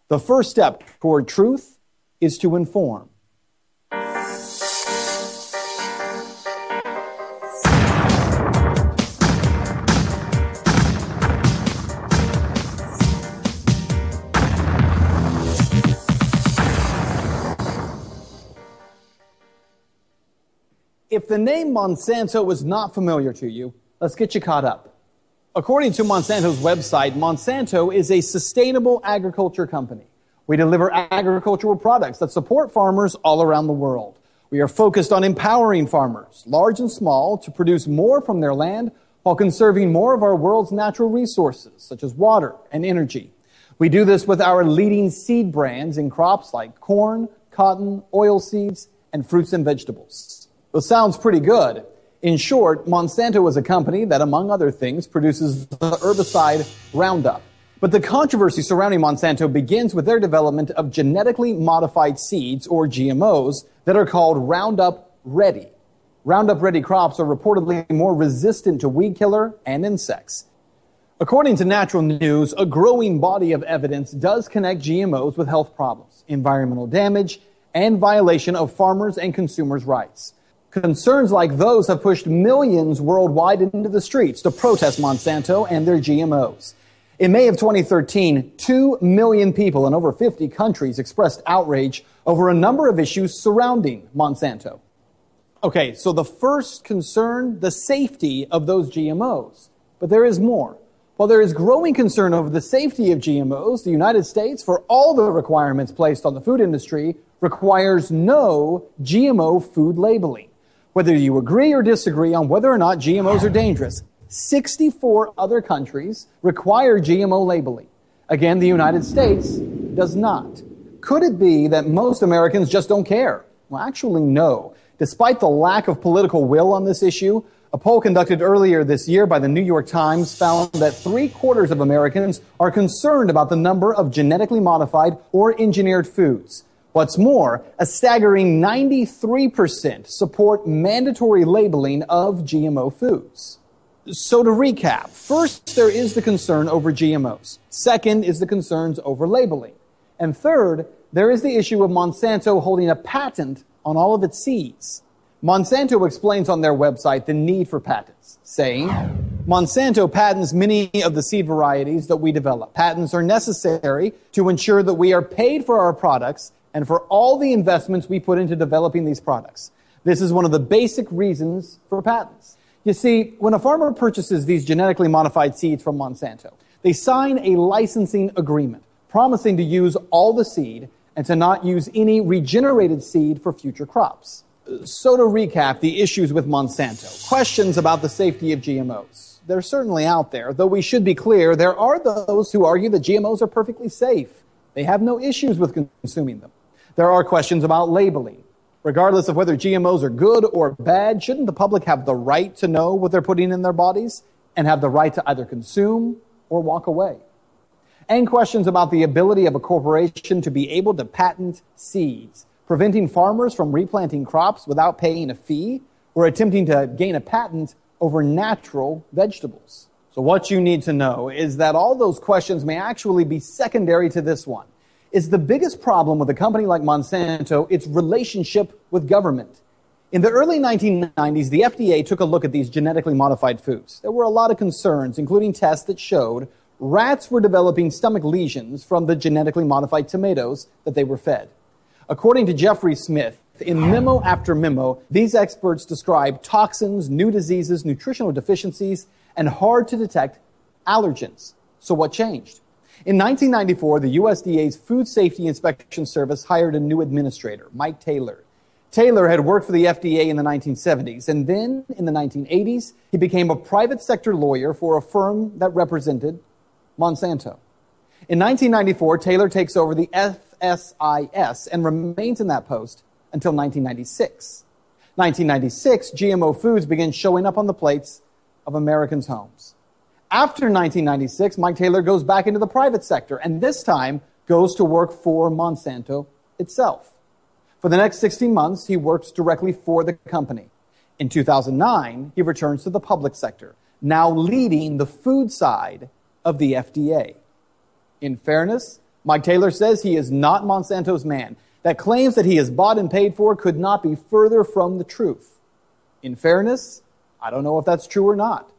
The first step toward truth is to inform. If the name Monsanto was not familiar to you, let's get you caught up. According to Monsanto's website, Monsanto is a sustainable agriculture company. We deliver agricultural products that support farmers all around the world. We are focused on empowering farmers, large and small, to produce more from their land while conserving more of our world's natural resources, such as water and energy. We do this with our leading seed brands in crops like corn, cotton, oilseeds, and fruits and vegetables. Well, sounds pretty good. In short, Monsanto is a company that, among other things, produces the herbicide Roundup. But the controversy surrounding Monsanto begins with their development of genetically modified seeds, or GMOs, that are called Roundup Ready. Roundup Ready crops are reportedly more resistant to weed killer and insects. According to Natural News, a growing body of evidence does connect GMOs with health problems, environmental damage, and violation of farmers' and consumers' rights. Concerns like those have pushed millions worldwide into the streets to protest Monsanto and their GMOs. In May of 2013, 2 million people in over 50 countries expressed outrage over a number of issues surrounding Monsanto. Okay, so the first concern, the safety of those GMOs. But there is more. While there is growing concern over the safety of GMOs, the United States, for all the requirements placed on the food industry, requires no GMO food labeling. Whether you agree or disagree on whether or not GMOs are dangerous, 64 other countries require GMO labeling. Again, the United States does not. Could it be that most Americans just don't care? Well, actually, no. Despite the lack of political will on this issue, a poll conducted earlier this year by the New York Times found that 3/4 of Americans are concerned about the number of genetically modified or engineered foods. What's more, a staggering 93% support mandatory labeling of GMO foods. So to recap, first, there is the concern over GMOs. Second is the concerns over labeling. And third, there is the issue of Monsanto holding a patent on all of its seeds. Monsanto explains on their website the need for patents, saying, Monsanto patents many of the seed varieties that we develop. Patents are necessary to ensure that we are paid for our products and for all the investments we put into developing these products. This is one of the basic reasons for patents. You see, when a farmer purchases these genetically modified seeds from Monsanto, they sign a licensing agreement promising to use all the seed and to not use any regenerated seed for future crops. So to recap the issues with Monsanto, questions about the safety of GMOs. They're certainly out there, though we should be clear, there are those who argue that GMOs are perfectly safe. They have no issues with consuming them. There are questions about labeling. Regardless of whether GMOs are good or bad, shouldn't the public have the right to know what they're putting in their bodies and have the right to either consume or walk away? and questions about the ability of a corporation to be able to patent seeds, preventing farmers from replanting crops without paying a fee or attempting to gain a patent over natural vegetables. So what you need to know is that all those questions may actually be secondary to this one. Is the biggest problem with a company like Monsanto its relationship with government? In the early 1990s, the FDA took a look at these genetically modified foods. There were a lot of concerns, including tests that showed rats were developing stomach lesions from the genetically modified tomatoes that they were fed. According to Jeffrey Smith, in memo after memo, these experts describe toxins, new diseases, nutritional deficiencies, and hard-to-detect allergens. So what changed? In 1994, the USDA's Food Safety Inspection Service hired a new administrator, Mike Taylor. Taylor had worked for the FDA in the 1970s, and then in the 1980s, he became a private sector lawyer for a firm that represented Monsanto. In 1994, Taylor takes over the FSIS and remains in that post until 1996. 1996, GMO foods begin showing up on the plates of Americans' homes. After 1996, Mike Taylor goes back into the private sector, and this time goes to work for Monsanto itself. For the next 16 months, he works directly for the company. In 2009, he returns to the public sector, now leading the food side of the FDA. In fairness, Mike Taylor says he is not Monsanto's man. That claims that he is bought and paid for could not be further from the truth. In fairness, I don't know if that's true or not.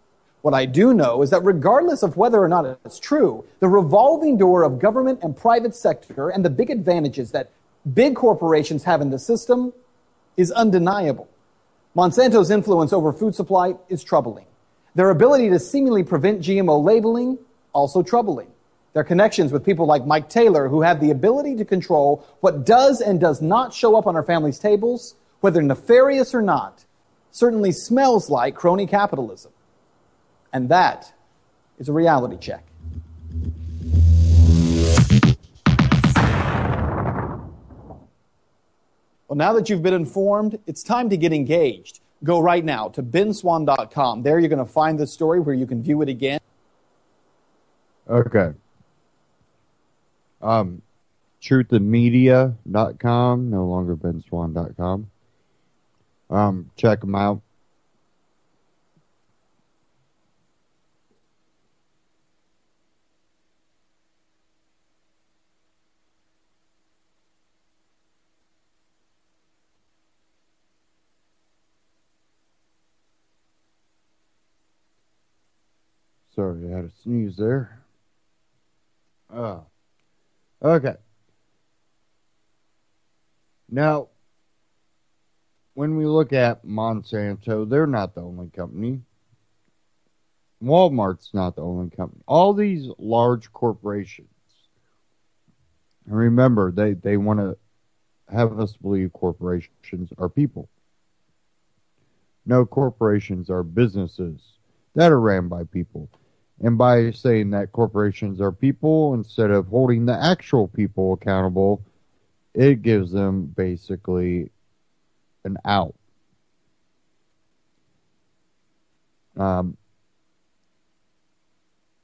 What I do know is that regardless of whether or not it's true, the revolving door of government and private sector and the big advantages that big corporations have in the system is undeniable. Monsanto's influence over food supply is troubling. Their ability to seemingly prevent GMO labeling, also troubling. Their connections with people like Mike Taylor, who have the ability to control what does and does not show up on our families' tables, whether nefarious or not, certainly smells like crony capitalism. And that is a reality check. Well, now that you've been informed, it's time to get engaged. Go right now to benswan.com. There you're going to find this story where you can view it again. Okay. Truthandmedia.com, no longer benswan.com. Check them out. Sorry, I had a sneeze there. Okay. Now, when we look at Monsanto, they're not the only company. Walmart's not the only company. All these large corporations, and remember, they want to have us believe corporations are people. No, corporations are businesses that are ran by people. And by saying that corporations are people, instead of holding the actual people accountable, it gives them basically an out.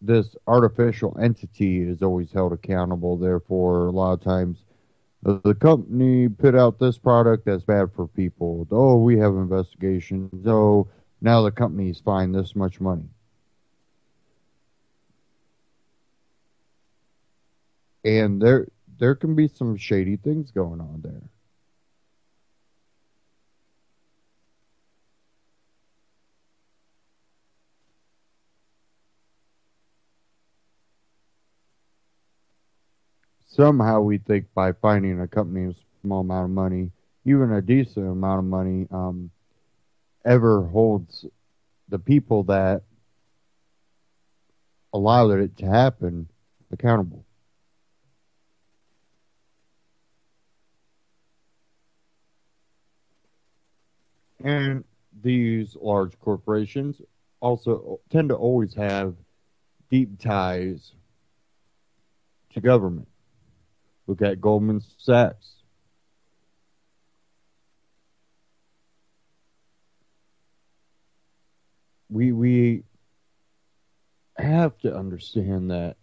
This artificial entity is always held accountable. Therefore, a lot of times, the company put out this product that's bad for people. Oh, we have investigations. Oh, now the company's fined this much money. And there can be some shady things going on there. Somehow we think by finding a company with a small amount of money, even a decent amount of money, ever holds the people that allowed it to happen accountable. And these large corporations also tend to always have deep ties to government. Look at Goldman Sachs. We have to understand that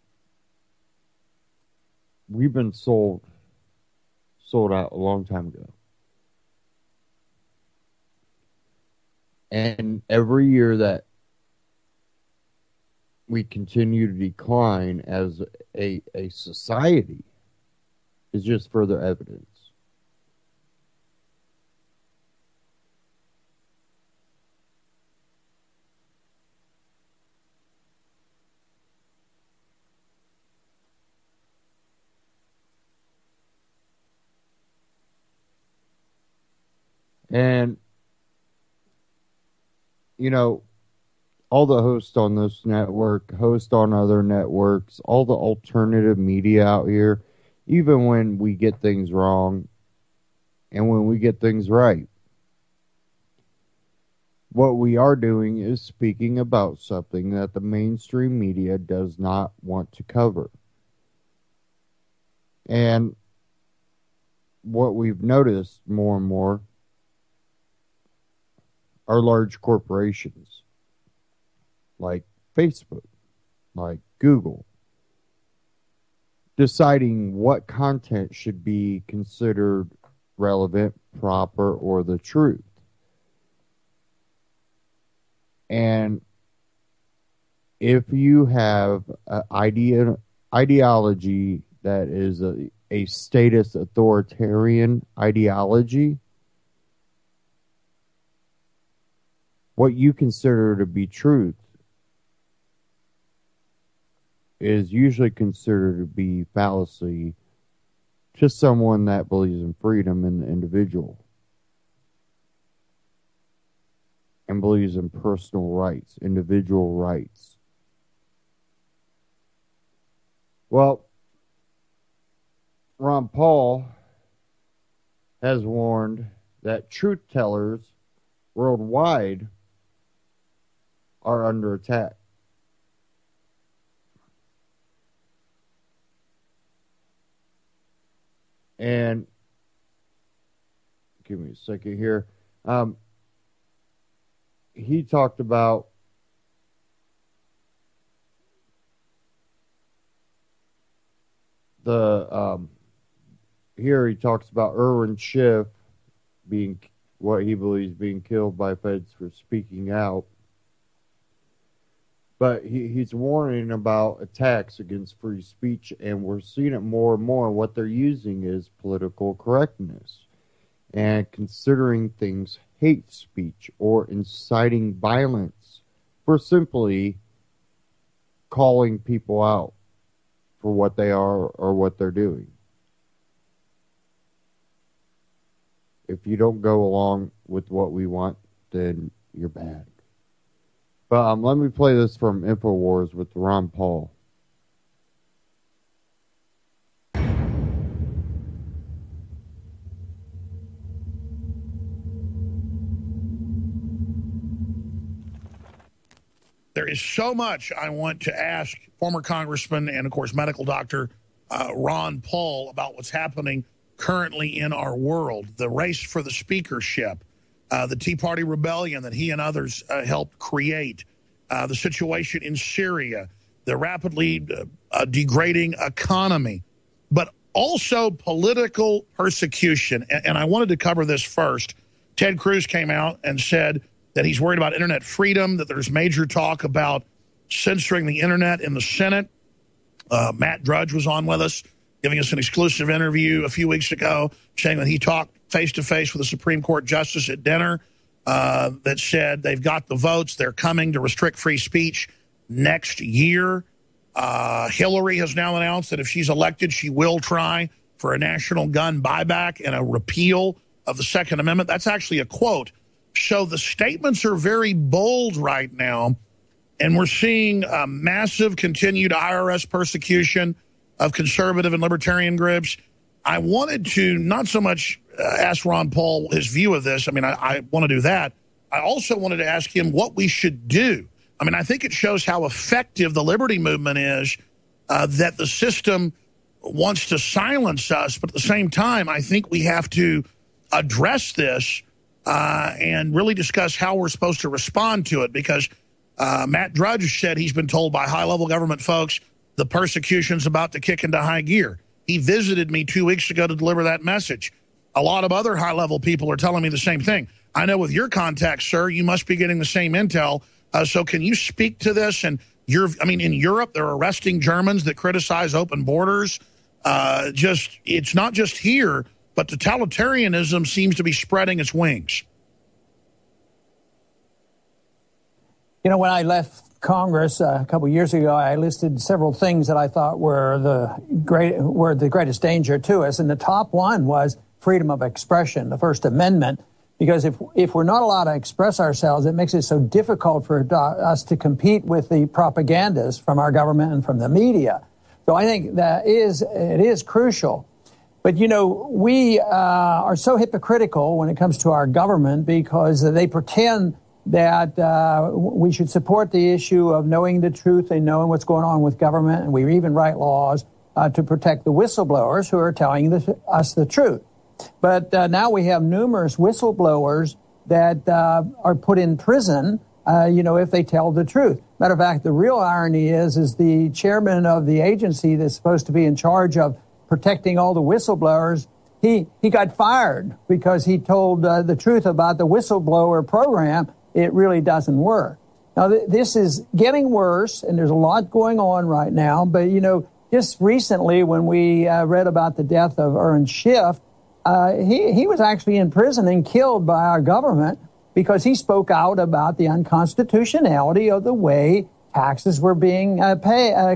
we've been sold out a long time ago. And every year that we continue to decline as a society is just further evidence. And, you know, all the hosts on this network, host on other networks, all the alternative media out here, even when we get things wrong and when we get things right, what we are doing is speaking about something that the mainstream media does not want to cover. And what we've noticed more and more are large corporations like Facebook, like Google, deciding what content should be considered relevant, proper, or the truth. And if you have an ideology that is a statist authoritarian ideology, what you consider to be truth is usually considered to be fallacy to someone that believes in freedom in the individual and believes in personal rights, individual rights. Well, Ron Paul has warned that truth tellers worldwide are under attack. And give me a second here. He talked about here he talks about Irwin Schiff being what he believes being killed by feds for speaking out. But he's warning about attacks against free speech, and we're seeing it more and more. What they're using is political correctness and considering things hate speech or inciting violence for simply calling people out for what they are or what they're doing. If you don't go along with what we want, then you're bad. But let me play this from InfoWars with Ron Paul. There is so much I want to ask former Congressman and, of course, medical doctor Ron Paul about what's happening currently in our world. The race for the speakership, the Tea Party rebellion that he and others helped create, the situation in Syria, the rapidly degrading economy, but also political persecution. And I wanted to cover this first. Ted Cruz came out and said that he's worried about internet freedom, that there's major talk about censoring the internet in the Senate. Matt Drudge was on with us, giving us an exclusive interview a few weeks ago, saying that he talked face-to-face with a Supreme Court justice at dinner that said they've got the votes, they're coming to restrict free speech next year. Hillary has now announced that if she's elected, she will try for a national gun buyback and a repeal of the Second Amendment. That's actually a quote. So the statements are very bold right now, and we're seeing massive continued IRS persecution of conservative and libertarian groups. I wanted to not so much ask Ron Paul his view of this. I mean, I want to do that. I also wanted to ask him what we should do. I mean, I think it shows how effective the liberty movement is, that the system wants to silence us. But at the same time, I think we have to address this and really discuss how we're supposed to respond to it, because Matt Drudge said he's been told by high-level government folks the persecution's about to kick into high gear. He visited me 2 weeks ago to deliver that message. A lot of other high-level people are telling me the same thing. I know with your contacts, sir, you must be getting the same intel. So can you speak to this? And in Europe, they're arresting Germans that criticize open borders. It's not just here, but totalitarianism seems to be spreading its wings. You know, when I left Congress a couple of years ago, I listed several things that I thought were the greatest danger to us, and the top one was freedom of expression, the First Amendment. Because if we're not allowed to express ourselves, it makes it so difficult for us to compete with the propagandas from our government and from the media. So I think it is crucial. But, you know, we are so hypocritical when it comes to our government because they pretend that we should support the issue of knowing the truth and knowing what's going on with government. And we even write laws to protect the whistleblowers who are telling us the truth. But now we have numerous whistleblowers that are put in prison, if they tell the truth. Matter of fact, the real irony is the chairman of the agency that's supposed to be in charge of protecting all the whistleblowers, he got fired because he told the truth about the whistleblower program. It really doesn't work. Now, this is getting worse, and there's a lot going on right now. But, just recently when we read about the death of Ernst Schiff, he was actually in prison and killed by our government because he spoke out about the unconstitutionality of the way taxes were being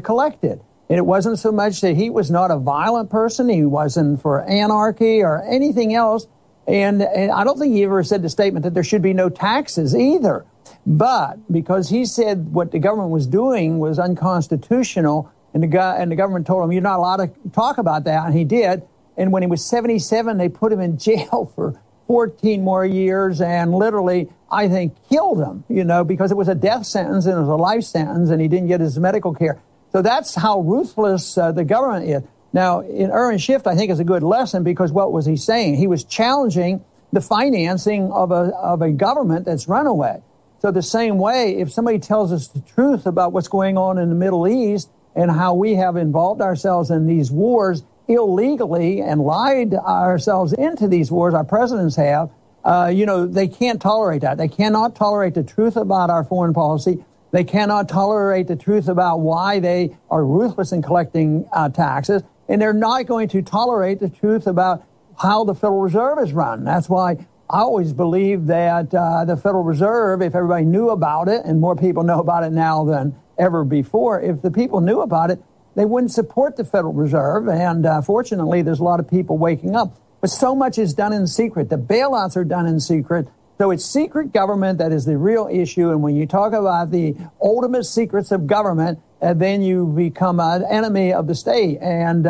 collected. And it wasn't so much that he was not a violent person. He wasn't for anarchy or anything else. And I don't think he ever said the statement that there should be no taxes either. But because he said what the government was doing was unconstitutional, and the government told him, you're not allowed to talk about that, and he did. And when he was 77, they put him in jail for 14 more years and literally, I think, killed him, because it was a death sentence and it was a life sentence, and he didn't get his medical care. So that's how ruthless the government is. Now, in Ernst Schiff, I think is a good lesson because what was he saying? He was challenging the financing of a government that's run away. So the same way, if somebody tells us the truth about what's going on in the Middle East and how we have involved ourselves in these wars illegally and lied ourselves into these wars, our presidents have, they can't tolerate that. They cannot tolerate the truth about our foreign policy. They cannot tolerate the truth about why they are ruthless in collecting taxes. And they're not going to tolerate the truth about how the Federal Reserve is run. That's why I always believe that the Federal Reserve, if everybody knew about it, and more people know about it now than ever before, if the people knew about it, they wouldn't support the Federal Reserve. And fortunately, there's a lot of people waking up. But so much is done in secret. The bailouts are done in secret. So it's secret government that is the real issue. And when you talk about the ultimate secrets of government, then you become an enemy of the state. And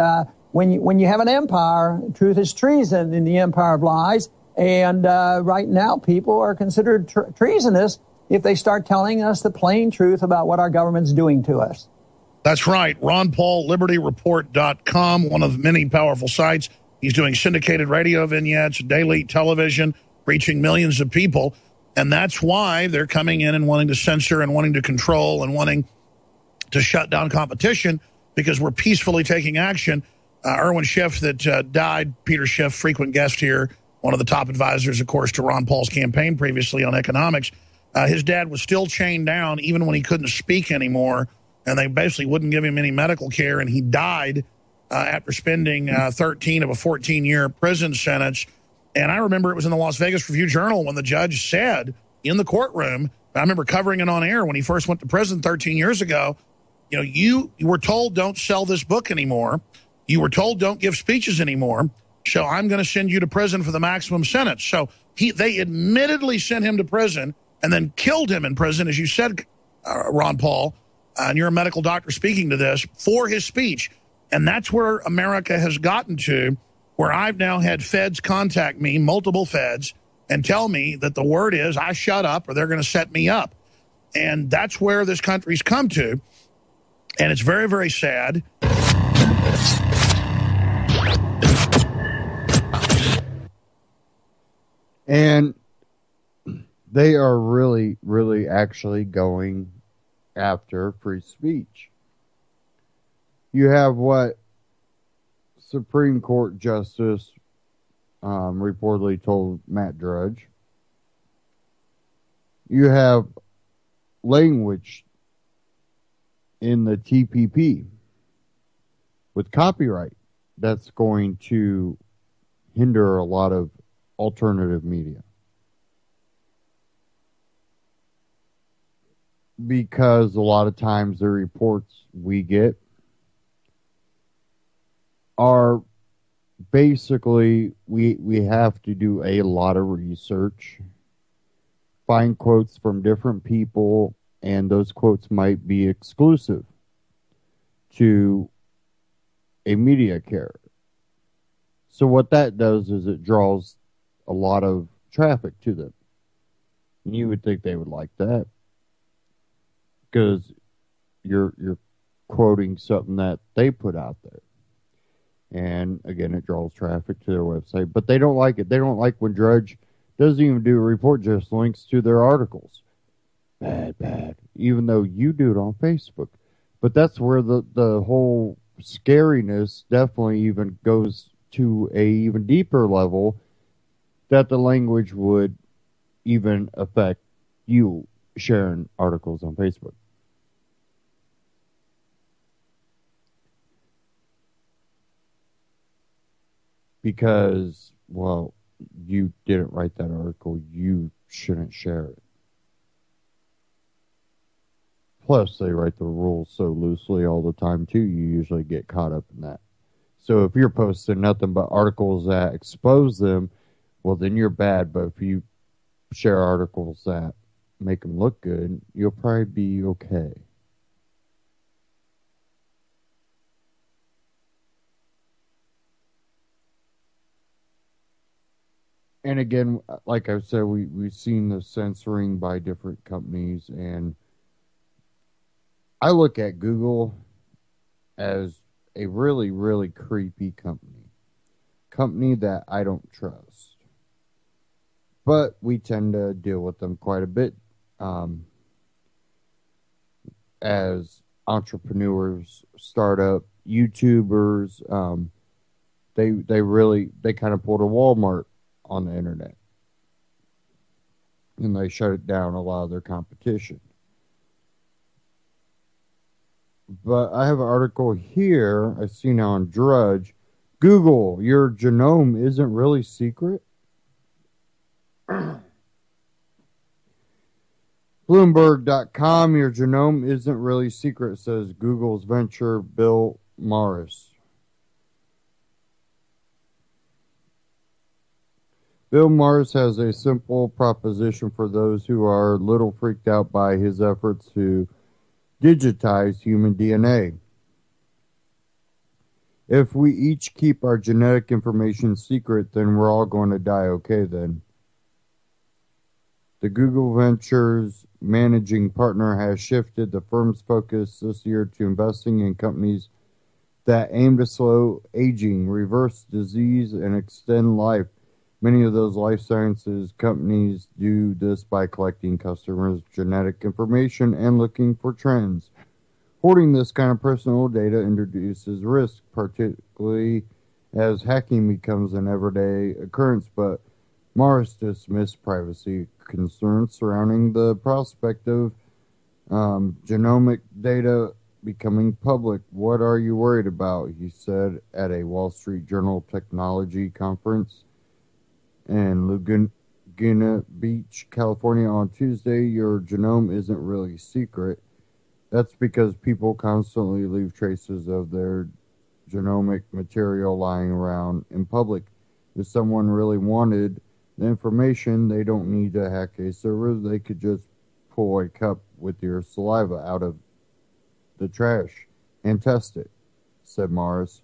when you have an empire, truth is treason in the empire of lies. And right now, people are considered treasonous if they start telling us the plain truth about what our government's doing to us. That's right. Ron Paul, LibertyReport.com, one of many powerful sites. He's doing syndicated radio vignettes, daily television, reaching millions of people. And that's why they're coming in and wanting to censor and wanting to control and wanting to shut down competition because we're peacefully taking action. Erwin Schiff that died, Peter Schiff, frequent guest here, one of the top advisors, of course, to Ron Paul's campaign previously on economics. His dad was still chained down even when he couldn't speak anymore, and they basically wouldn't give him any medical care, and he died after spending 13 of a 14-year prison sentence. And I remember it was in the Las Vegas Review-Journal when the judge said in the courtroom, I remember covering it on air when he first went to prison 13 years ago, you were told don't sell this book anymore. You were told don't give speeches anymore. So I'm going to send you to prison for the maximum sentence. So they admittedly sent him to prison and then killed him in prison, as you said, Ron Paul, and you're a medical doctor speaking to this, for his speech. And that's where America has gotten to, where I've now had feds contact me, multiple feds, and tell me that the word is I shut up or they're going to set me up. And that's where this country's come to. And it's very, very sad. And they are really, really actually going after free speech. You have what Supreme Court Justice reportedly told Matt Drudge. You have language in the TPP with copyright that's going to hinder a lot of alternative media. Because a lot of times the reports we get are basically, we have to do a lot of research, find quotes from different people, and those quotes might be exclusive to a media carrier. So what that does is it draws a lot of traffic to them. And you would think they would like that, because you're quoting something that they put out there. And again, it draws traffic to their website, but they don't like it. They don't like when Drudge doesn't even do a report, just links to their articles. Bad. Even though you do it on Facebook. But that's where the whole scariness definitely even goes to a even deeper level, that the language would even affect you sharing articles on Facebook. Because, well, you didn't write that article, you shouldn't share it. Plus, they write the rules so loosely all the time, too, you usually get caught up in that. So if you're posting nothing but articles that expose them, well, then you're bad. But if you share articles that make them look good, you'll probably be okay. And again, like I said, we've seen the censoring by different companies, and I look at Google as a really, really creepy company that I don't trust. But we tend to deal with them quite a bit as entrepreneurs, startup, YouTubers. They kind of pulled a Walmart on the internet, and they shut down a lot of their competition. But I have an article here I see now on Drudge. Google, your genome isn't really secret. Bloomberg.com, your genome isn't really secret, says Google's venture Bill Morris. Bill Morris has a simple proposition for those who are a little freaked out by his efforts to digitize human DNA. If we each keep our genetic information secret, then we're all going to die okay then. The Google Ventures managing partner has shifted the firm's focus this year to investing in companies that aim to slow aging, reverse disease, and extend life. Many of those life sciences companies do this by collecting customers' genetic information and looking for trends. Hoarding this kind of personal data introduces risk, particularly as hacking becomes an everyday occurrence, but Morris dismissed privacy concerns surrounding the prospect of genomic data becoming public. What are you worried about? He said at a Wall Street Journal technology conference in Laguna Beach, California on Tuesday. Your genome isn't really secret. That's because people constantly leave traces of their genomic material lying around in public. If someone really wanted the information, they don't need to hack a server. They could just pull a cup with your saliva out of the trash and test it, said Morris.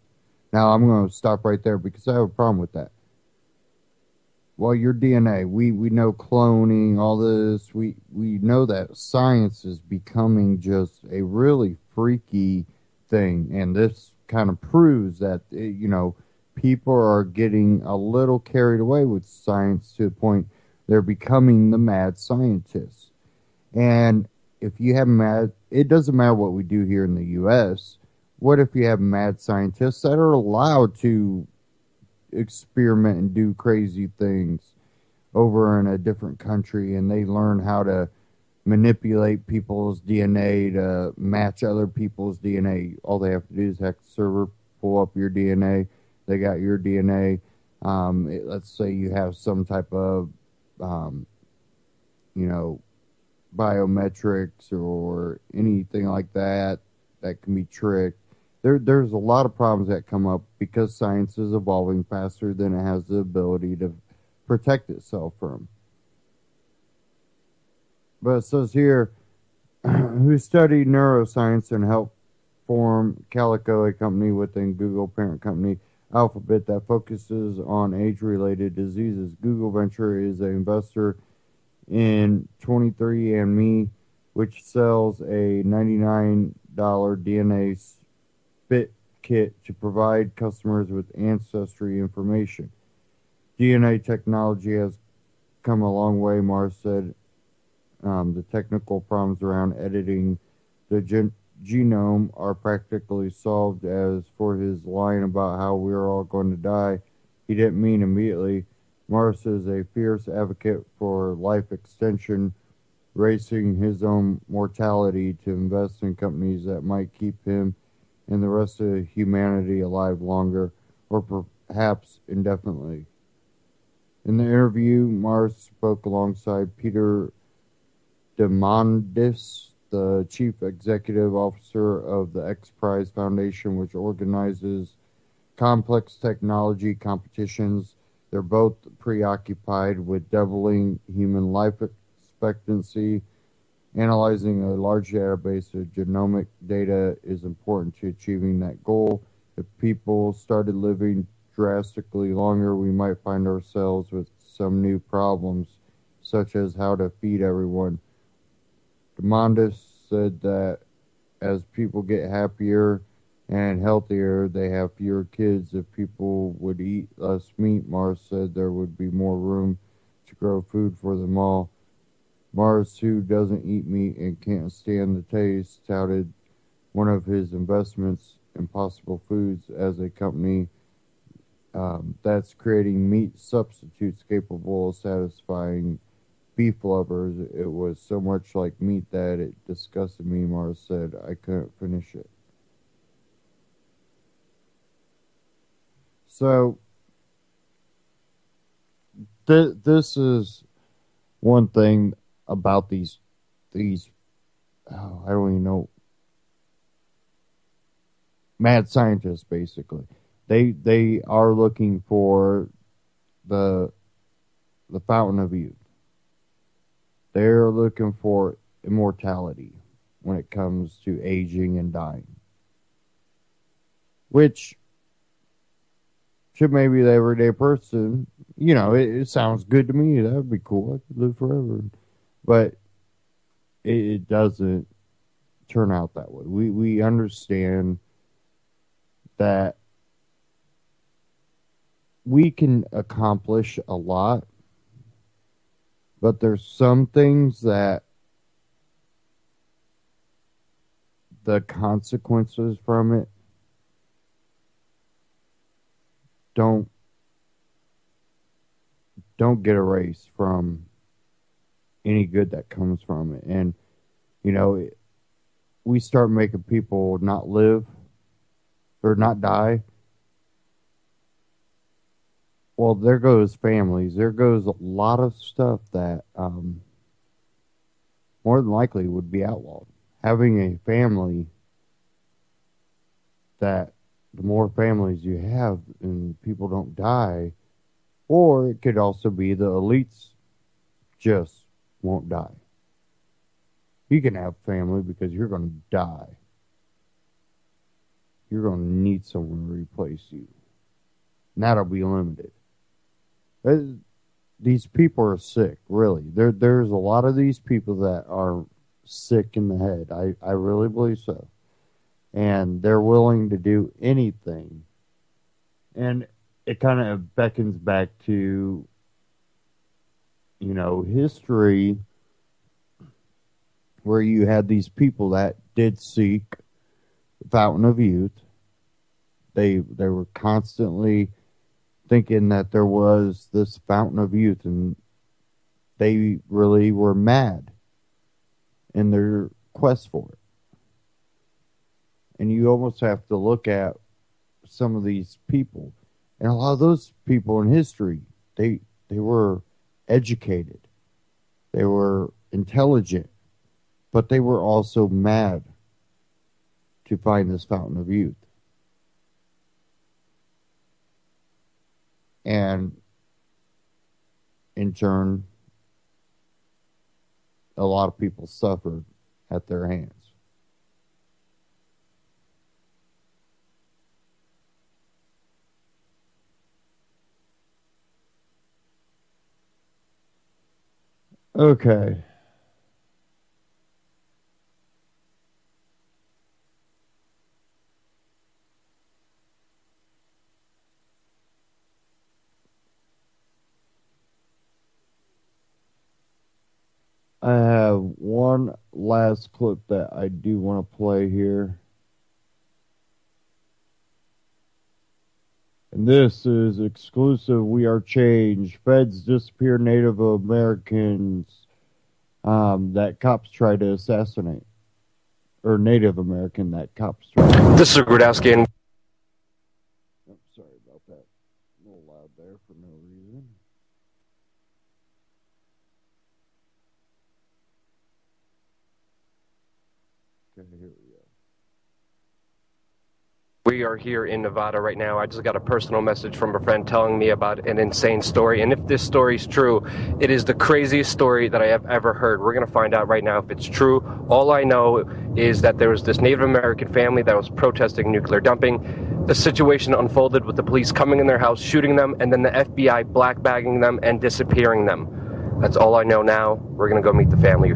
Now, I'm going to stop right there because I have a problem with that. Well, your DNA, we know cloning, all this, we know that science is becoming just a really freaky thing, and this kind of proves that, people are getting a little carried away with science to the point they're becoming the mad scientists. And if you have it doesn't matter what we do here in the U.S., what if you have mad scientists that are allowed to experiment and do crazy things over in a different country, and they learn how to manipulate people's DNA to match other people's DNA. All they have to do is hack the server, pull up your DNA. They got your DNA. Let's say you have some type of, you know, biometrics or anything like that that can be tricked. There's a lot of problems that come up because science is evolving faster than it has the ability to protect itself from. But it says here, who studied neuroscience and helped form Calico, a company within Google parent company Alphabet that focuses on age-related diseases. Google Venture is an investor in 23andMe, which sells a $99 DNA spit kit to provide customers with ancestry information. DNA technology has come a long way, Mars said. The technical problems around editing the genome are practically solved. As for his line about how we're all going to die, he didn't mean immediately. Mars is a fierce advocate for life extension, racing his own mortality to invest in companies that might keep him and the rest of humanity alive longer, or perhaps indefinitely. In the interview, Mars spoke alongside Peter Diamandis, the chief executive officer of the X Prize Foundation, which organizes complex technology competitions. They're both preoccupied with doubling human life expectancy. Analyzing a large database of genomic data is important to achieving that goal. If people started living drastically longer, we might find ourselves with some new problems, such as how to feed everyone. Demandis said that as people get happier and healthier, they have fewer kids. If people would eat less meat, Mars said there would be more room to grow food for them all. Mars, who doesn't eat meat and can't stand the taste, touted one of his investments, Impossible Foods, as a company that's creating meat substitutes capable of satisfying beef lovers. It was so much like meat that it disgusted me, Mars said. I couldn't finish it. So, this is one thing about these I don't even know, mad scientists, basically. They are looking for the fountain of youth. They're looking for immortality when it comes to aging and dying. Which, to maybe the everyday person, you know, it sounds good to me. That would be cool. I could live forever. But it doesn't turn out that way. We understand that we can accomplish a lot, but there's some things that the consequences from it don't get erased from any good that comes from it. And, you know, we start making people not live or not die. Well, there goes families. There goes a lot of stuff that more than likely would be outlawed. Having a family, that the more families you have and people don't die, or it could also be the elites just won't die. You can have family because you're going to die. You're going to need someone to replace you. And that'll be limited. These people are sick, really. There's a lot of these people that are sick in the head. I really believe so. And they're willing to do anything. And it kind of beckons back to, you know, history, where you had these people that did seek fountain of youth. They were constantly thinking that there was this fountain of youth, and they really were mad in their quest for it. And you almost have to look at some of these people, and a lot of those people in history, they were educated, they were intelligent, but they were also mad to find this fountain of youth. And in turn, a lot of people suffered at their hands. Okay. I have one last clip that I do want to play here. And this is exclusive. We are changed. Feds disappear Native Americans that cops try to assassinate. Or Native American that cops try to assassinate. This is Grudowski, and Oh, sorry about that. A little loud there for no reason. Okay, here we go. we are here in Nevada right now. I just got a personal message from a friend telling me about an insane story. And if this story is true, it is the craziest story that I have ever heard. We're going to find out right now if it's true. All I know is that there was this Native American family that was protesting nuclear dumping. The situation unfolded with the police coming in their house, shooting them, and then the FBI black bagging them and disappearing them. That's all I know now. We're going to go meet the family.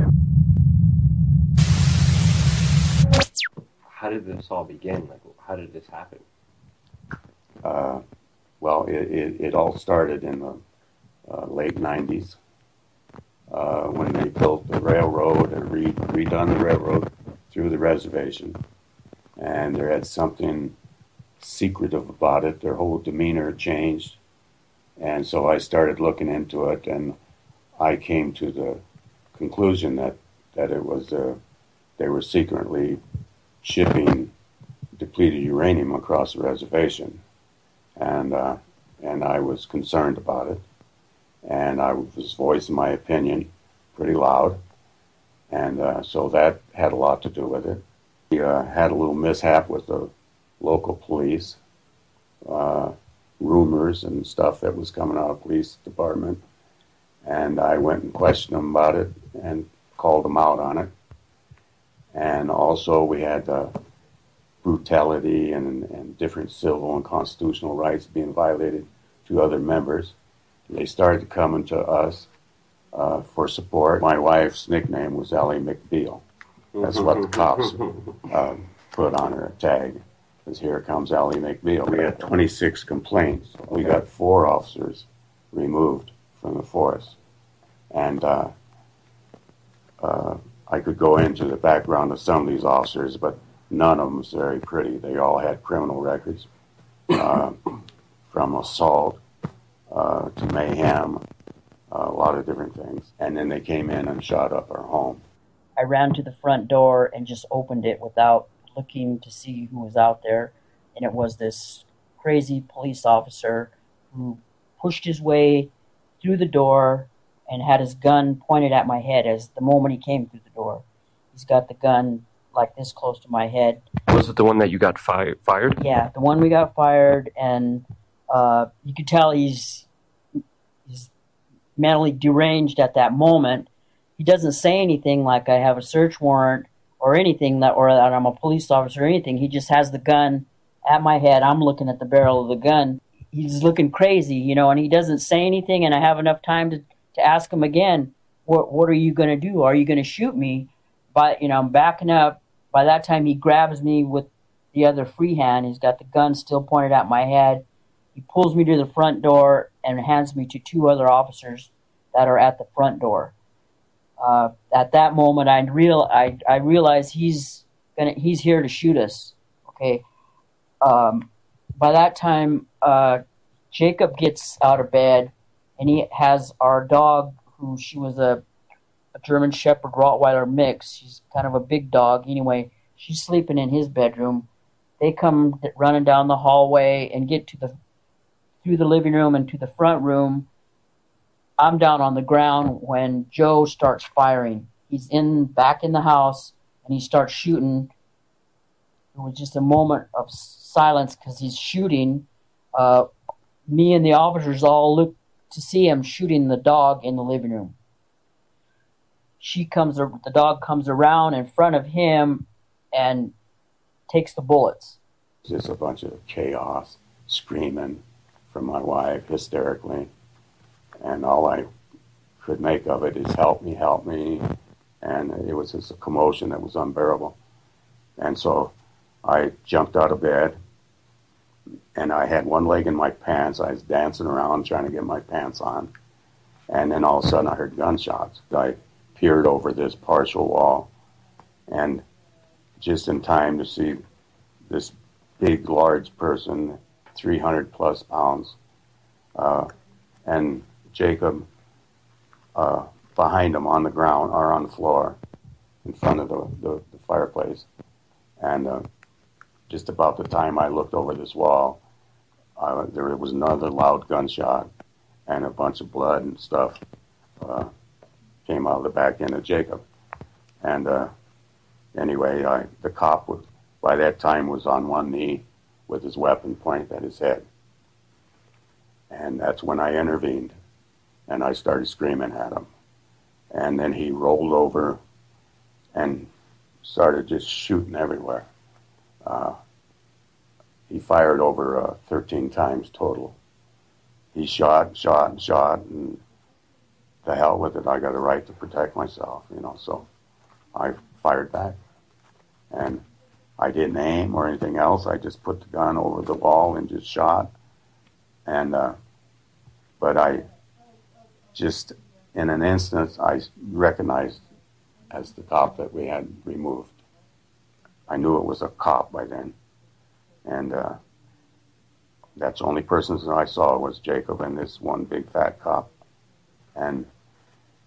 How did this all begin? Like, how did this happen? Well, it all started in the late 90s when they built the railroad and redone the railroad through the reservation. And there had something secretive about it. Their whole demeanor changed. And so I started looking into it, and I came to the conclusion that it was they were secretly shipping depleted uranium across the reservation, and I was concerned about it, and I was voicing my opinion pretty loud, and so that had a lot to do with it. We had a little mishap with the local police, rumors and stuff that was coming out of the police department, and I went and questioned them about it and called them out on it. And also we had brutality and different civil and constitutional rights being violated to other members. They started coming to us for support. My wife's nickname was Ellie McBeal. That's what the cops put on her tag, because here comes Ellie McBeal. We had 26 complaints. We got 4 officers removed from the force. And I could go into the background of some of these officers, but none of them was very pretty. They all had criminal records, from assault to mayhem, a lot of different things. And then they came in and shot up our home. I ran to the front door and just opened it without looking to see who was out there. And it was this crazy police officer who pushed his way through the door and had his gun pointed at my head as the moment he came through the door. He's got the gun like this close to my head. Was it the one that you got fired? Yeah, the one we got fired, and you could tell he's mentally deranged at that moment. He doesn't say anything like I have a search warrant or anything, or that I'm a police officer or anything. He just has the gun at my head. I'm looking at the barrel of the gun. He's looking crazy, and he doesn't say anything, and I have enough time to ask him again, what are you going to do? Are you going to shoot me? But, I'm backing up. By that time, he grabs me with the other free hand. He's got the gun still pointed at my head. He pulls me to the front door and hands me to 2 other officers that are at the front door. At that moment, I realize he's here to shoot us Okay. By that time, Jacob gets out of bed, and he has our dog, who she was a German Shepherd Rottweiler mix. She's kind of a big dog. Anyway, she's sleeping in his bedroom. They come running down the hallway and get through the living room and to the front room. I'm down on the ground when Joe starts firing. He's back in the house, and he starts shooting. It was just a moment of silence because he's shooting. Me and the officers all look to see him shooting the dog in the living room. The dog comes around in front of him and takes the bullets. Just a bunch of chaos, screaming from my wife hysterically. And all I could make of it is help me, help me. And it was just a commotion that was unbearable. And so I jumped out of bed, and I had one leg in my pants. I was dancing around trying to get my pants on. And then all of a sudden I heard gunshots. I peered over this partial wall, and just in time to see this big, large person, 300 plus pounds, and Jacob behind him on the ground or on the floor in front of the fireplace. And just about the time I looked over this wall, there was another loud gunshot, and a bunch of blood and stuff came out of the back end of Jacob. And anyway, the cop by that time was on one knee with his weapon pointed at his head. And that's when I intervened, and I started screaming at him. And then he rolled over and started just shooting everywhere. He fired over 13 times total. He shot, and to hell with it, I got a right to protect myself, so I fired back. And I didn't aim or anything else. I just put the gun over the wall and just shot. And but I just, in an instant, I recognized as the cop that we had removed. I knew it was a cop by then. And that's the only persons that I saw was Jacob and this one big fat cop. And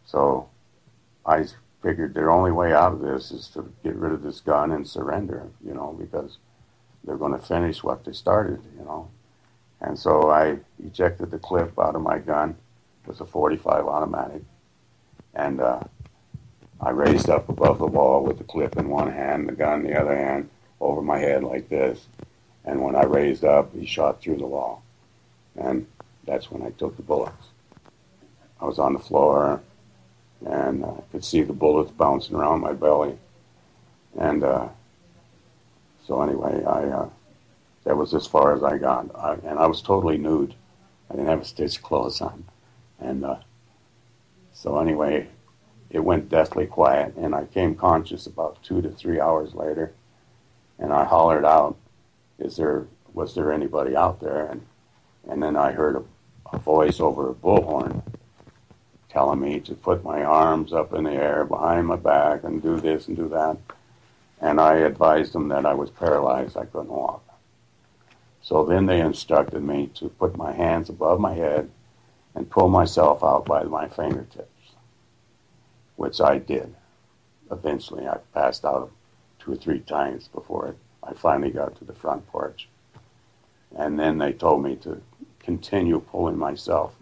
so I figured their only way out of this is to get rid of this gun and surrender, because they're going to finish what they started, And so I ejected the clip out of my gun. It was a .45 automatic. And I raised up above the wall with the clip in one hand, the gun in the other hand, over my head like this. And when I raised up, he shot through the wall. And that's when I took the bullets. I was on the floor, and I could see the bullets bouncing around my belly. And so anyway, that was as far as I got. And I was totally nude. I didn't have a stitch of clothes on. And so anyway, it went deathly quiet, and I came conscious about 2 to 3 hours later, and I hollered out, was there anybody out there? And then I heard a voice over a bullhorn telling me to put my arms up in the air behind my back and do this and do that. And I advised them that I was paralyzed, I couldn't walk. So then they instructed me to put my hands above my head and pull myself out by my fingertips, which I did. Eventually, I passed out 2 or 3 times before I finally got to the front porch. And then they told me to continue pulling myself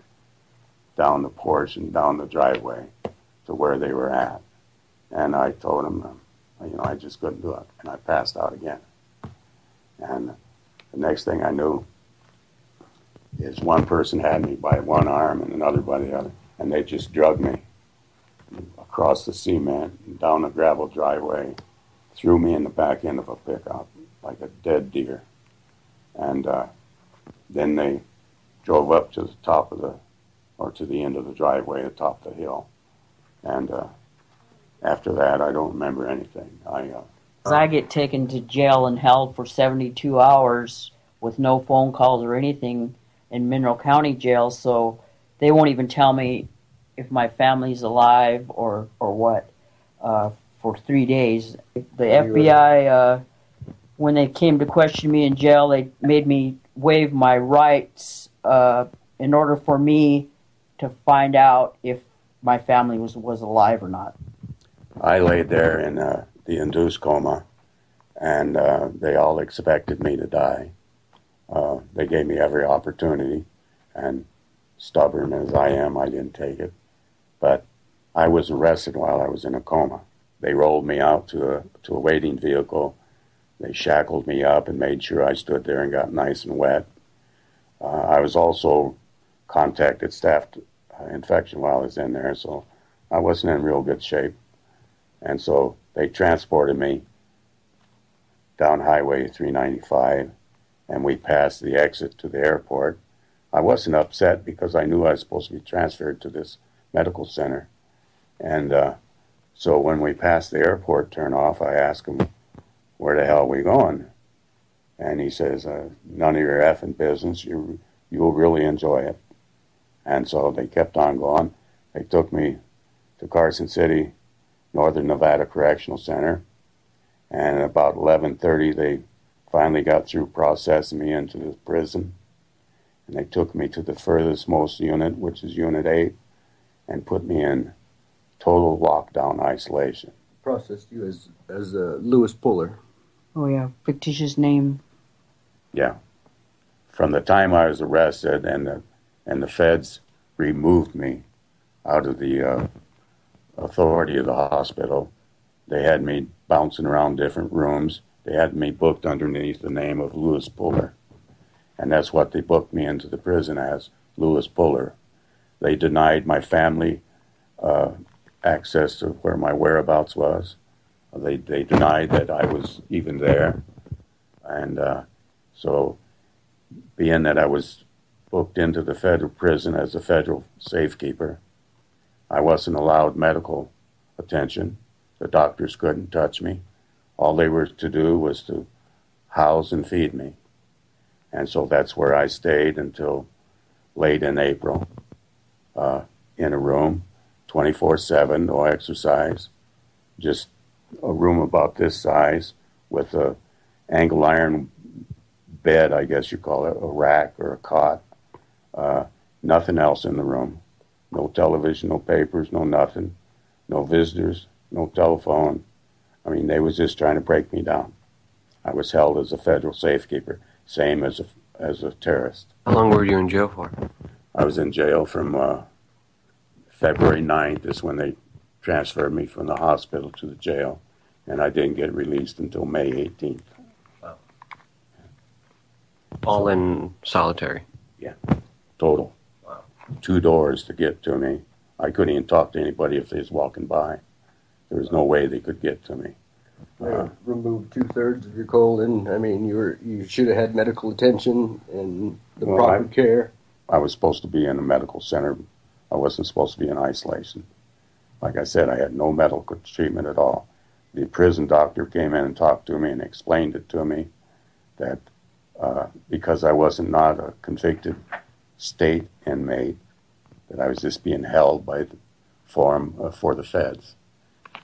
down the porch and down the driveway to where they were at. And I told them, I just couldn't do it. And I passed out again. And the next thing I knew is one person had me by one arm and another by the other. And they just drugged me across the cement, down a gravel driveway, threw me in the back end of a pickup like a dead deer. And then they drove up to the top to the end of the driveway, the top of the hill. And after that, I don't remember anything. I get taken to jail and held for 72 hours with no phone calls or anything in Mineral County Jail, so they won't even tell me if my family's alive or what for 3 days. The FBI when they came to question me in jail, they made me waive my rights in order for me to find out if my family was alive or not. I laid there in the induced coma, and they all expected me to die. They gave me every opportunity, and stubborn as I am, I didn't take it. But I was arrested while I was in a coma. They rolled me out to a waiting vehicle. They shackled me up and made sure I stood there and got nice and wet. I was also contacted staph infection while I was in there, so I wasn't in real good shape. And so they transported me down Highway 395, and we passed the exit to the airport. I wasn't upset because I knew I was supposed to be transferred to this medical center. And so when we passed the airport turnoff, I asked him, where the hell are we going? And he says, none of your effing business. You'll really enjoy it. And so they kept on going. They took me to Carson City, Northern Nevada Correctional Center. And at about 11:30, they finally got through processing me into the prison. And they took me to the furthest most unit, which is Unit 8, and put me in total lockdown isolation. Processed you as Lewis Puller. Oh yeah, fictitious name. Yeah. From the time I was arrested and the feds removed me out of the authority of the hospital, they had me bouncing around different rooms. They had me booked underneath the name of Lewis Puller. And that's what they booked me into the prison as, Lewis Puller. They denied my family access to where my whereabouts was. They denied that I was even there. And so being that I was booked into the federal prison as a federal safekeeper, I wasn't allowed medical attention. The doctors couldn't touch me. All they were to do was to house and feed me. And so that's where I stayed until late in April, in a room, 24/7, no exercise, just a room about this size with a angle iron bed, I guess you call it, a rack or a cot. Nothing else in the room. No television, no papers, no nothing. No visitors, no telephone. I mean, they was just trying to break me down. I was held as a federal safekeeper, same as a terrorist. How long were you in jail for? I was in jail from February 9th is when they transferred me from the hospital to the jail, and I didn't get released until May 18th. Wow. All in solitary? Yeah, total. Wow. 2 doors to get to me. I couldn't even talk to anybody if they was walking by. There was no way they could get to me. Removed 2/3 of your colon. I mean, you should have had medical attention and the proper care. I was supposed to be in a medical center. I wasn't supposed to be in isolation. Like I said, I had no medical treatment at all. The prison doctor came in and talked to me and explained it to me that because I wasn't not a convicted state inmate, that I was just being held by the form for the feds,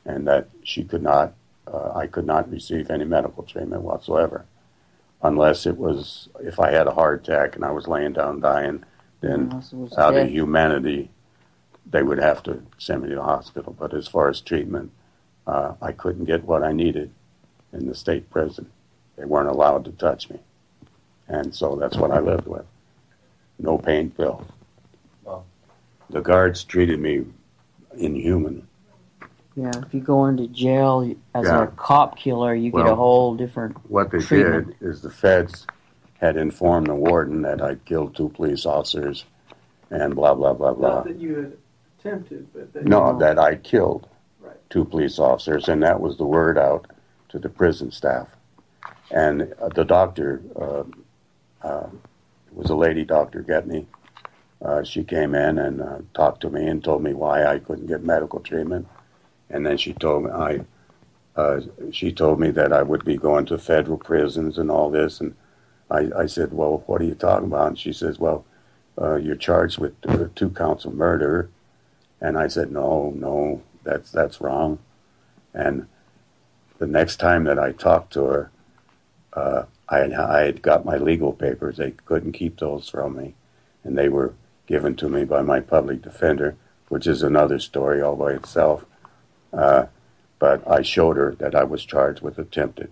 and that I could not receive any medical treatment whatsoever, unless it was, if I had a heart attack and I was laying down dying, then out of humanity, they would have to send me to the hospital. But as far as treatment, I couldn't get what I needed in the state prison. They weren't allowed to touch me. And so that's what I lived with. No pain pills. Wow. The guards treated me inhuman. Yeah, if you go into jail as a cop killer, you get a whole different What they treatment. did is the feds had informed the warden that I'd killed 2 police officers and blah, blah, blah, blah. Not that you had attempted, but that that I killed Right. 2 police officers, and that was the word out to the prison staff. And the doctor, it was a lady, Dr. Getney, she came in and talked to me and told me why I couldn't get medical treatment. And then she told me that I would be going to federal prisons and all this. And I said, well, what are you talking about? And she says, well, you're charged with 2 counts of murder. And I said, no, that's wrong. And the next time that I talked to her, I had got my legal papers. They couldn't keep those from me, and they were given to me by my public defender, which is another story all by itself. But I showed her that I was charged with attempted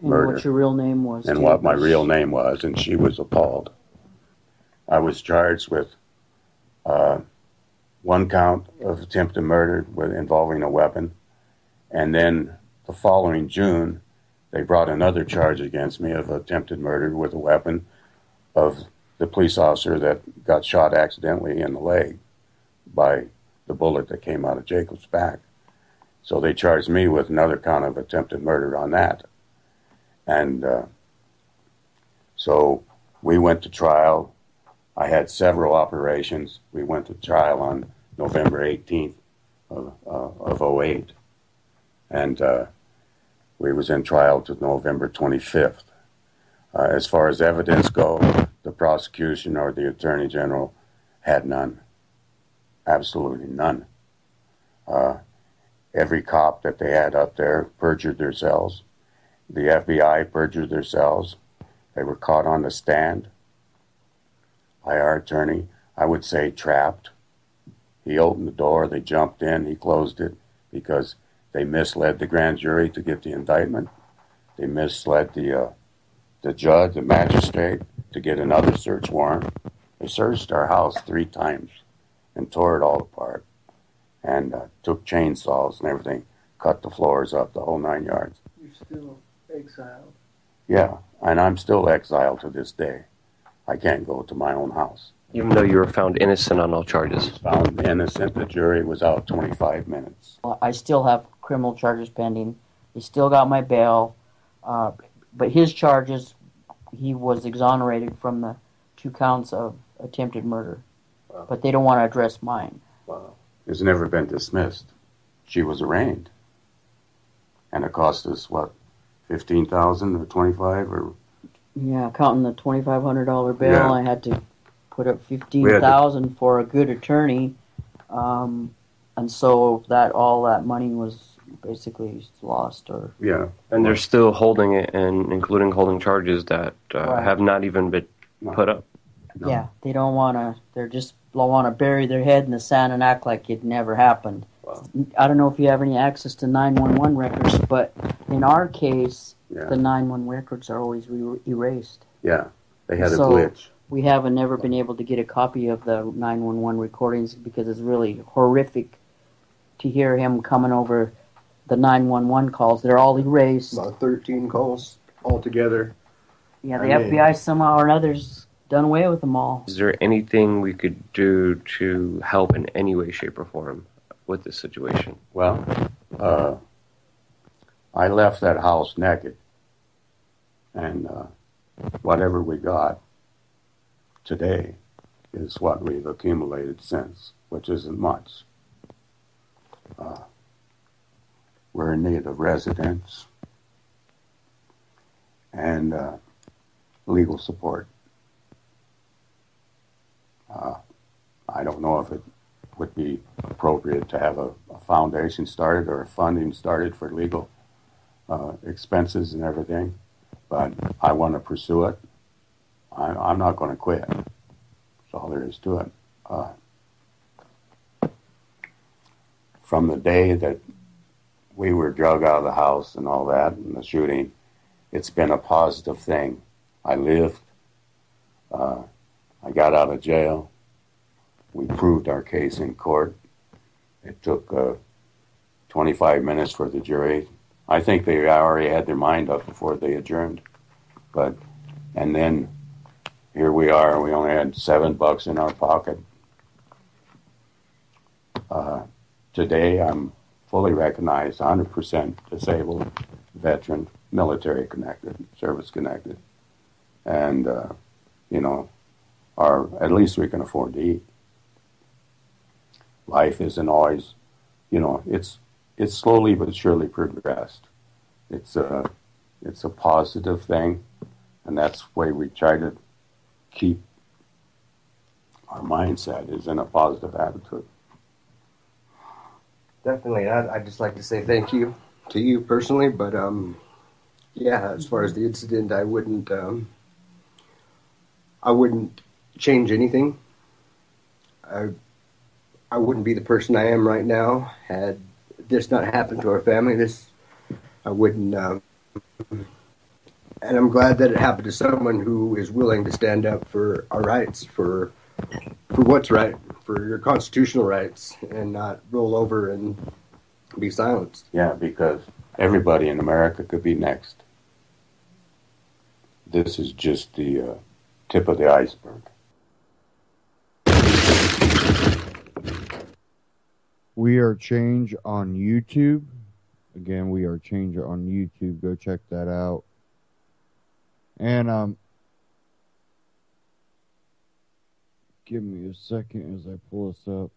murder. What your real name was. And what my real name was, and she was appalled. I was charged with one count of attempted murder involving a weapon, and then the following June, they brought another charge against me of attempted murder with a weapon of the police officer that got shot accidentally in the leg by the bullet that came out of Jacob's back. So they charged me with another count of attempted murder on that. And so we went to trial. I had several operations. We went to trial on November 18th of 08. And we was in trial to November 25th. As far as evidence go, the prosecution or the attorney general had none. Absolutely none. Every cop that they had up there perjured themselves. The FBI perjured themselves. They were caught on the stand by our attorney, I would say trapped. He opened the door, they jumped in, he closed it because they misled the grand jury to get the indictment. They misled the judge, the magistrate, to get another search warrant. They searched our house 3 times and tore it all apart and took chainsaws and everything, cut the floors up, the whole 9 yards. You're still exiled. Yeah, and I'm still exiled to this day. I can't go to my own house. Even though you were found innocent on all charges? Found innocent. The jury was out 25 minutes. I still have criminal charges pending. He still got my bail. But his charges, he was exonerated from the 2 counts of attempted murder. Wow. But they don't want to address mine. Wow. It's never been dismissed. She was arraigned. And it cost us, what, $15,000 or $25,000 or... Yeah, counting the $2,500 bail, Yeah. I had to put up $15,000 for a good attorney, and so all that money was basically lost. Or yeah, and they're still holding it, and including holding charges that Right. have not even been put up. No. Yeah, they don't want to. They're just want to bury their head in the sand and act like it never happened. Wow. I don't know if you have any access to 911 records, but in our case, Yeah. the 911 records are always erased. Yeah, they had a So glitch. we haven't never been able to get a copy of the 911 recordings because it's really horrific to hear him coming over the 911 calls. They're all erased. About 13 calls altogether. Yeah, the FBI somehow or another's done away with them all. Is there anything we could do to help in any way, shape, or form with this situation? Well, I left that house naked, and whatever we got today is what we've accumulated since, which isn't much. We're in need of residence and legal support. I don't know if it would be appropriate to have a foundation started or a funding started for legal expenses and everything, but I want to pursue it. I'm not going to quit. That's all there is to it. From the day that we were drug out of the house and all that, and the shooting, it's been a positive thing. I lived. I got out of jail. We proved our case in court. It took 25 minutes for the jury. I think they already had their mind up before they adjourned. And then here we are. We only had $7 in our pocket. Today, I'm fully recognized, 100% disabled, veteran, military connected, service connected, and at least we can afford to eat. Life isn't always, it's slowly but surely progressed. It's a positive thing, and that's the way we try to keep our mindset, is in a positive attitude. Definitely. I'd just like to say thank you to you personally, but Yeah, as far as the incident, I wouldn't change anything. I wouldn't be the person I am right now had this not happened to our family. I wouldn't, and I'm glad that it happened to someone who is willing to stand up for our rights, for what's right, for your constitutional rights, and not roll over and be silenced. Yeah, because everybody in America could be next. This is just the tip of the iceberg. We Are Change on YouTube. Again, We Are Change on YouTube. Go check that out. And give me a second as I pull this up.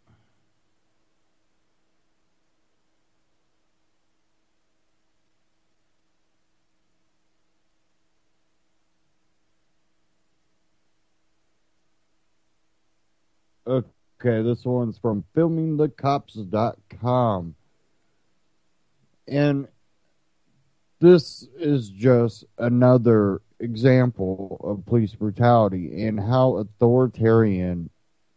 Okay, this one's from filmingthecops.com. And this is just another example of police brutality and how authoritarian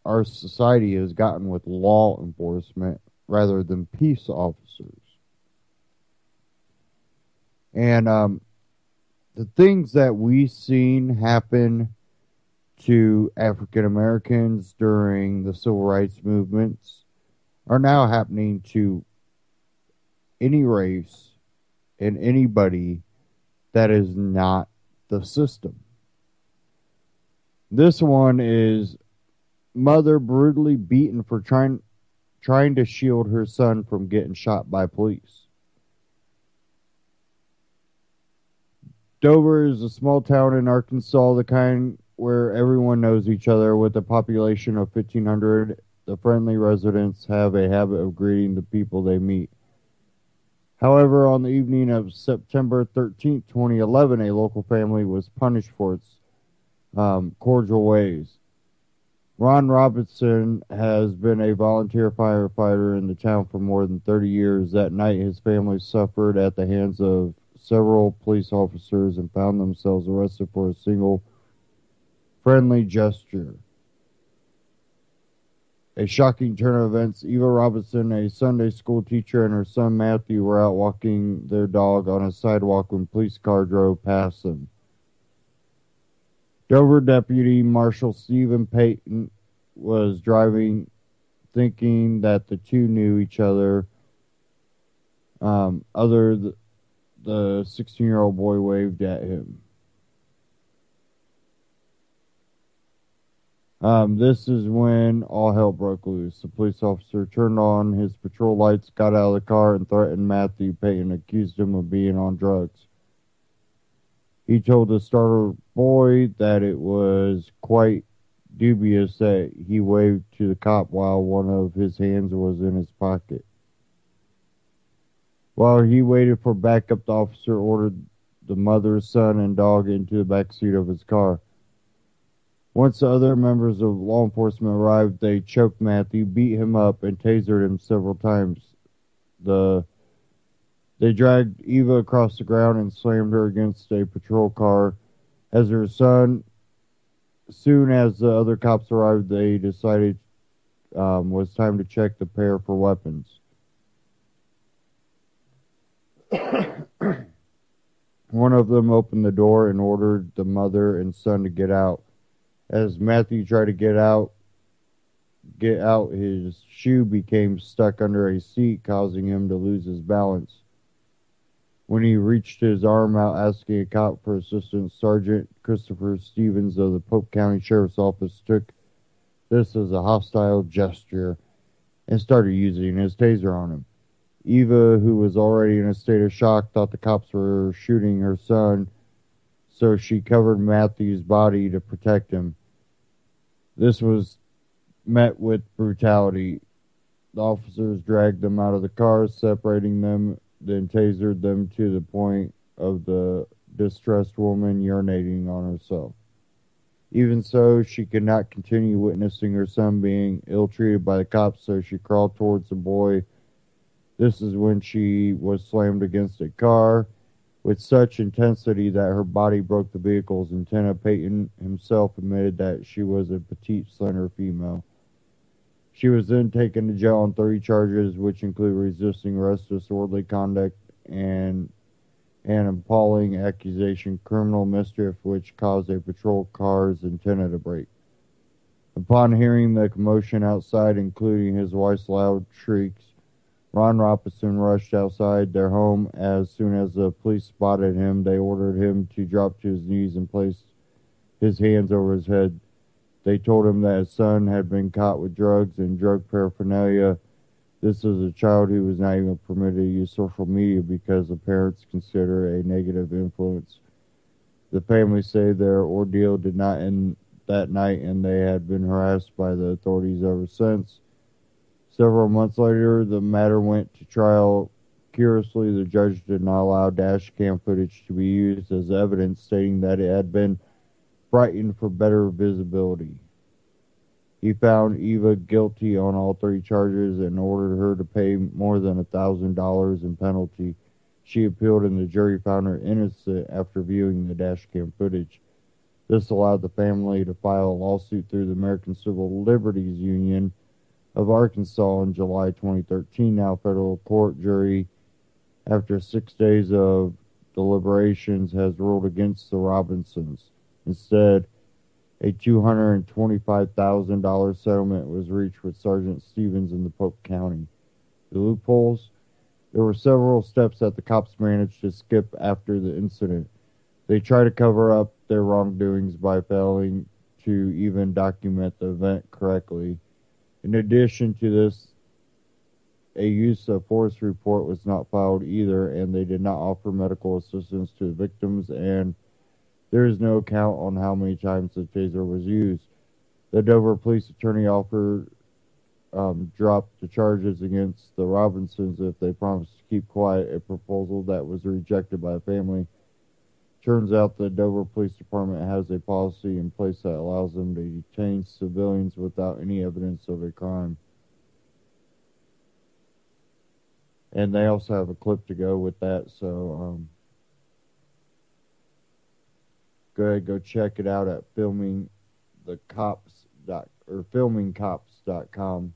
our society has gotten with law enforcement rather than peace officers. And the things that we've seen happen to African Americans during the civil rights movements are now happening to any race and anybody that is not the system. This one is mother brutally beaten for trying to shield her son from getting shot by police. Dover is a small town in Arkansas, the kind where everyone knows each other. With a population of 1,500, the friendly residents have a habit of greeting the people they meet. However, on the evening of September 13, 2011, a local family was punished for its cordial ways. Ron Robinson has been a volunteer firefighter in the town for more than 30 years. That night, his family suffered at the hands of several police officers and found themselves arrested for a single friendly gesture. A shocking turn of events. Eva Robinson, a Sunday school teacher, and her son Matthew were out walking their dog on a sidewalk when a police car drove past them. Dover Deputy Marshal Stephen Payton was driving, thinking that the two knew each other. The 16-year-old boy waved at him. This is when all hell broke loose. The police officer turned on his patrol lights, got out of the car, and threatened Matthew Payton, accused him of being on drugs. He told the startled boy that it was quite dubious that he waved to the cop while one of his hands was in his pocket. While he waited for backup, the officer ordered the mother, son, and dog into the back seat of his car. Once the other members of law enforcement arrived, they choked Matthew, beat him up, and tasered him several times. They dragged Eva across the ground and slammed her against a patrol car. As soon as the other cops arrived, they decided it was time to check the pair for weapons. One of them opened the door and ordered the mother and son to get out. As Matthew tried to get out, his shoe became stuck under a seat, causing him to lose his balance. When he reached his arm out asking a cop for assistance, Sergeant Christopher Stevens of the Polk County Sheriff's Office took this as a hostile gesture and started using his taser on him. Eva, who was already in a state of shock, thought the cops were shooting her son, so she covered Matthew's body to protect him. This was met with brutality. The officers dragged them out of the car, separating them, then tasered them to the point of the distressed woman urinating on herself. Even so, she could not continue witnessing her son being ill-treated by the cops, so she crawled towards the boy. This is when she was slammed against a car with such intensity that her body broke the vehicle's antenna. Peyton himself admitted that she was a petite, slender female. She was then taken to jail on 30 charges, which include resisting arrest, disorderly conduct, and an appalling accusation, criminal mischief, which caused a patrol car's antenna to break. Upon hearing the commotion outside, including his wife's loud shrieks, Ron Robinson rushed outside their home. As soon as the police spotted him, they ordered him to drop to his knees and place his hands over his head. They told him that his son had been caught with drugs and drug paraphernalia. This is a child who was not even permitted to use social media because the parents consider a negative influence. The family say their ordeal did not end that night, and they had been harassed by the authorities ever since. Several months later, the matter went to trial. Curiously, the judge did not allow dash cam footage to be used as evidence, stating that it had been brightened for better visibility. He found Eva guilty on all 3 charges and ordered her to pay more than $1,000 in penalty. She appealed, and the jury found her innocent after viewing the dash cam footage. This allowed the family to file a lawsuit through the American Civil Liberties Union of Arkansas in July 2013. Now, federal court jury, after 6 days of deliberations, has ruled against the Robinsons. Instead, a $225,000 settlement was reached with Sergeant Stevens in the Polk County. The loopholes: there were several steps that the cops managed to skip after the incident. They tried to cover up their wrongdoings by failing to even document the event correctly. In addition to this, a use of force report was not filed either, and they did not offer medical assistance to the victims, and there is no count on how many times the taser was used. The Dover police attorney offered dropped the charges against the Robinsons if they promised to keep quiet, a proposal that was rejected by the family. Turns out the Dover Police Department has a policy in place that allows them to detain civilians without any evidence of a crime. And they also have a clip to go with that, so go ahead, go check it out at filmingcops.com.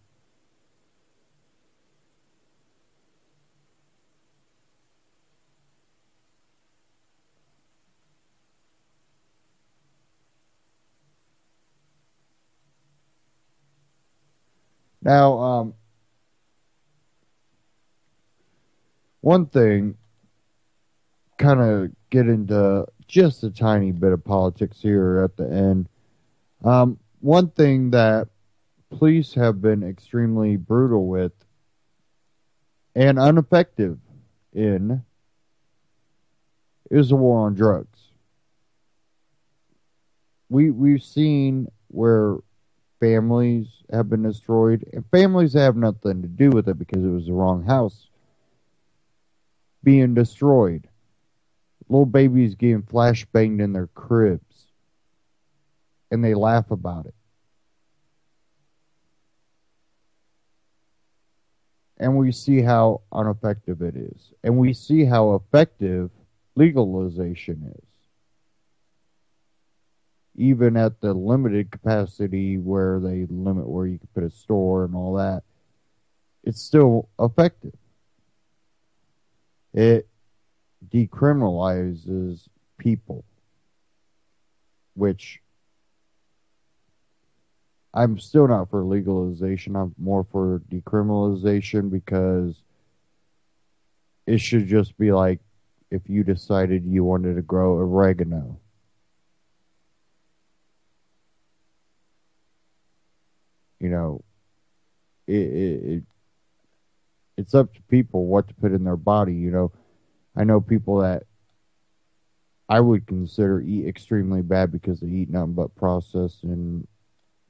Now, one thing, kind of get into just a tiny bit of politics here at the end. One thing that police have been extremely brutal with and ineffective in is the war on drugs. We've seen where families have been destroyed, and families have nothing to do with it because it was the wrong house being destroyed. Little babies getting flashbanged in their cribs, and they laugh about it. And we see how ineffective it is, and we see how effective legalization is. Even at the limited capacity where they limit where you can put a store and all that, it's still effective. It decriminalizes people, which I'm still not for legalization. I'm more for decriminalization because it should just be like if you decided you wanted to grow oregano. You know, it's up to people what to put in their body. You know, I know people that I would consider eat extremely bad because they eat nothing but processed and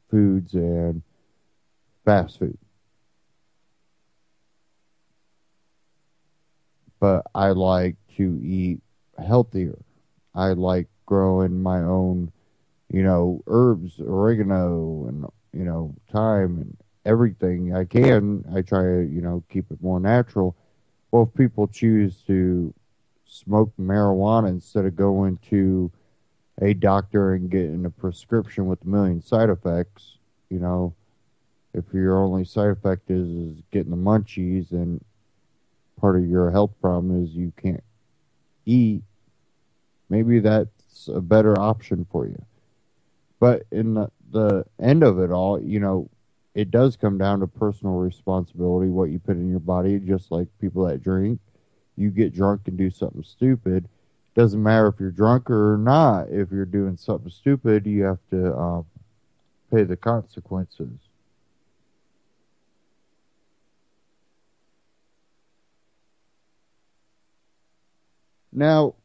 foods and fast food. But I like to eat healthier. I like growing my own, herbs, oregano, and, thyme and everything I can. I try to, keep it more natural. Well, if people choose to smoke marijuana instead of going to a doctor and getting a prescription with a million side effects. You know, if your only side effect is getting the munchies and part of your health problem is you can't eat, maybe that's a better option for you. But in the end of it all, you know, it does come down to personal responsibility, what you put in your body, just like people that drink. You get drunk and do something stupid. Doesn't matter if you're drunk or not. If you're doing something stupid, you have to pay the consequences. Now,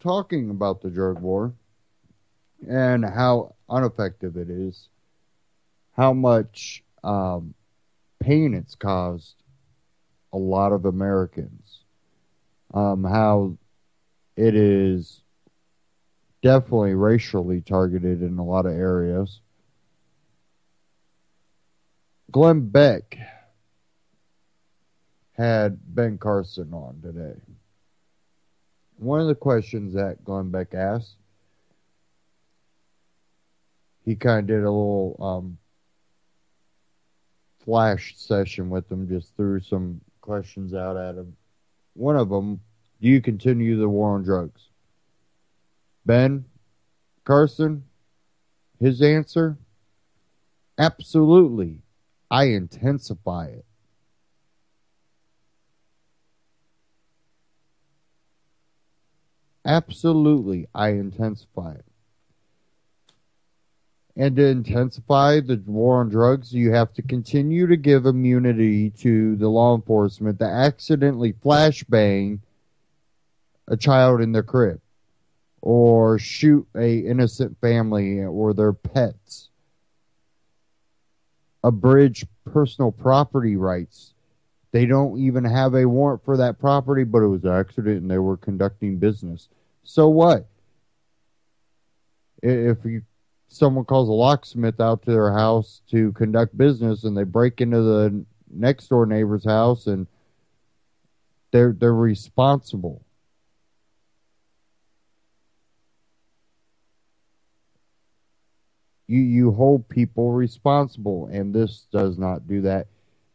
talking about the drug war and how ineffective it is, how much pain it's caused a lot of Americans, how it is definitely racially targeted in a lot of areas. Glenn Beck had Ben Carson on today. One of the questions that Glenn Beck asked, he kind of did a little flash session with him, just threw some questions out at him. One of them, do you continue the war on drugs? Ben Carson, his answer, absolutely. I intensify it. Absolutely, I intensify it. And to intensify the war on drugs, you have to continue to give immunity to the law enforcement that accidentally flashbang a child in their crib or shoot a innocent family or their pets. Abridge personal property rights. They don't even have a warrant for that property, but it was an accident and they were conducting business. So what? If someone calls a locksmith out to their house to conduct business and they break into the next door neighbor's house and they're responsible. You hold people responsible, and this does not do that.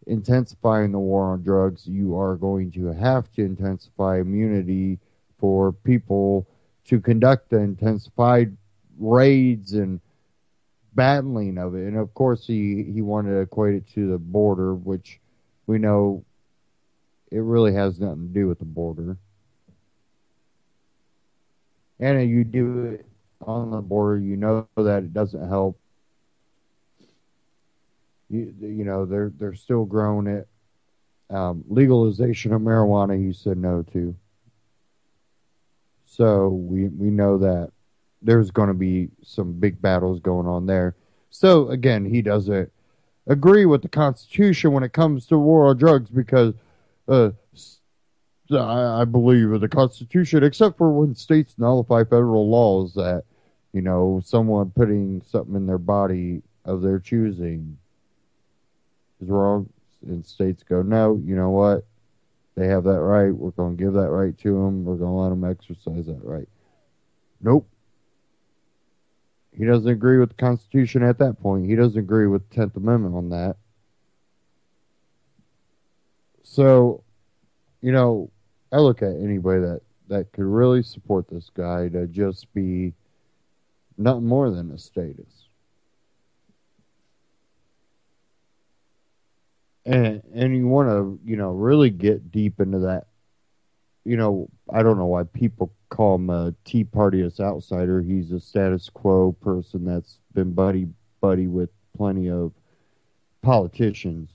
Intensifying the war on drugs, you are going to have to intensify immunity for people to conduct the intensified raids and battling of it. And of course, he wanted to equate it to the border, which we know it really has nothing to do with the border. And you do it on the border, you know that it doesn't help. You know, they're still growing it. Legalization of marijuana, he said no to. So we know that there's going to be some big battles going on there. So again, he doesn't agree with the Constitution when it comes to war on drugs because I believe in the Constitution, except for when states nullify federal laws that, you know, someone putting something in their body of their choosing is wrong. And states go, no, you know what? They have that right. We're going to give that right to them. We're going to let them exercise that right. Nope. He doesn't agree with the Constitution at that point. He doesn't agree with the 10th Amendment on that. So, you know, I look at anybody that could really support this guy to just be nothing more than a status. And you want to, you know, really get deep into that. You know, I don't know why people call him a Tea Partyist outsider. He's a status quo person that's been buddy with plenty of politicians.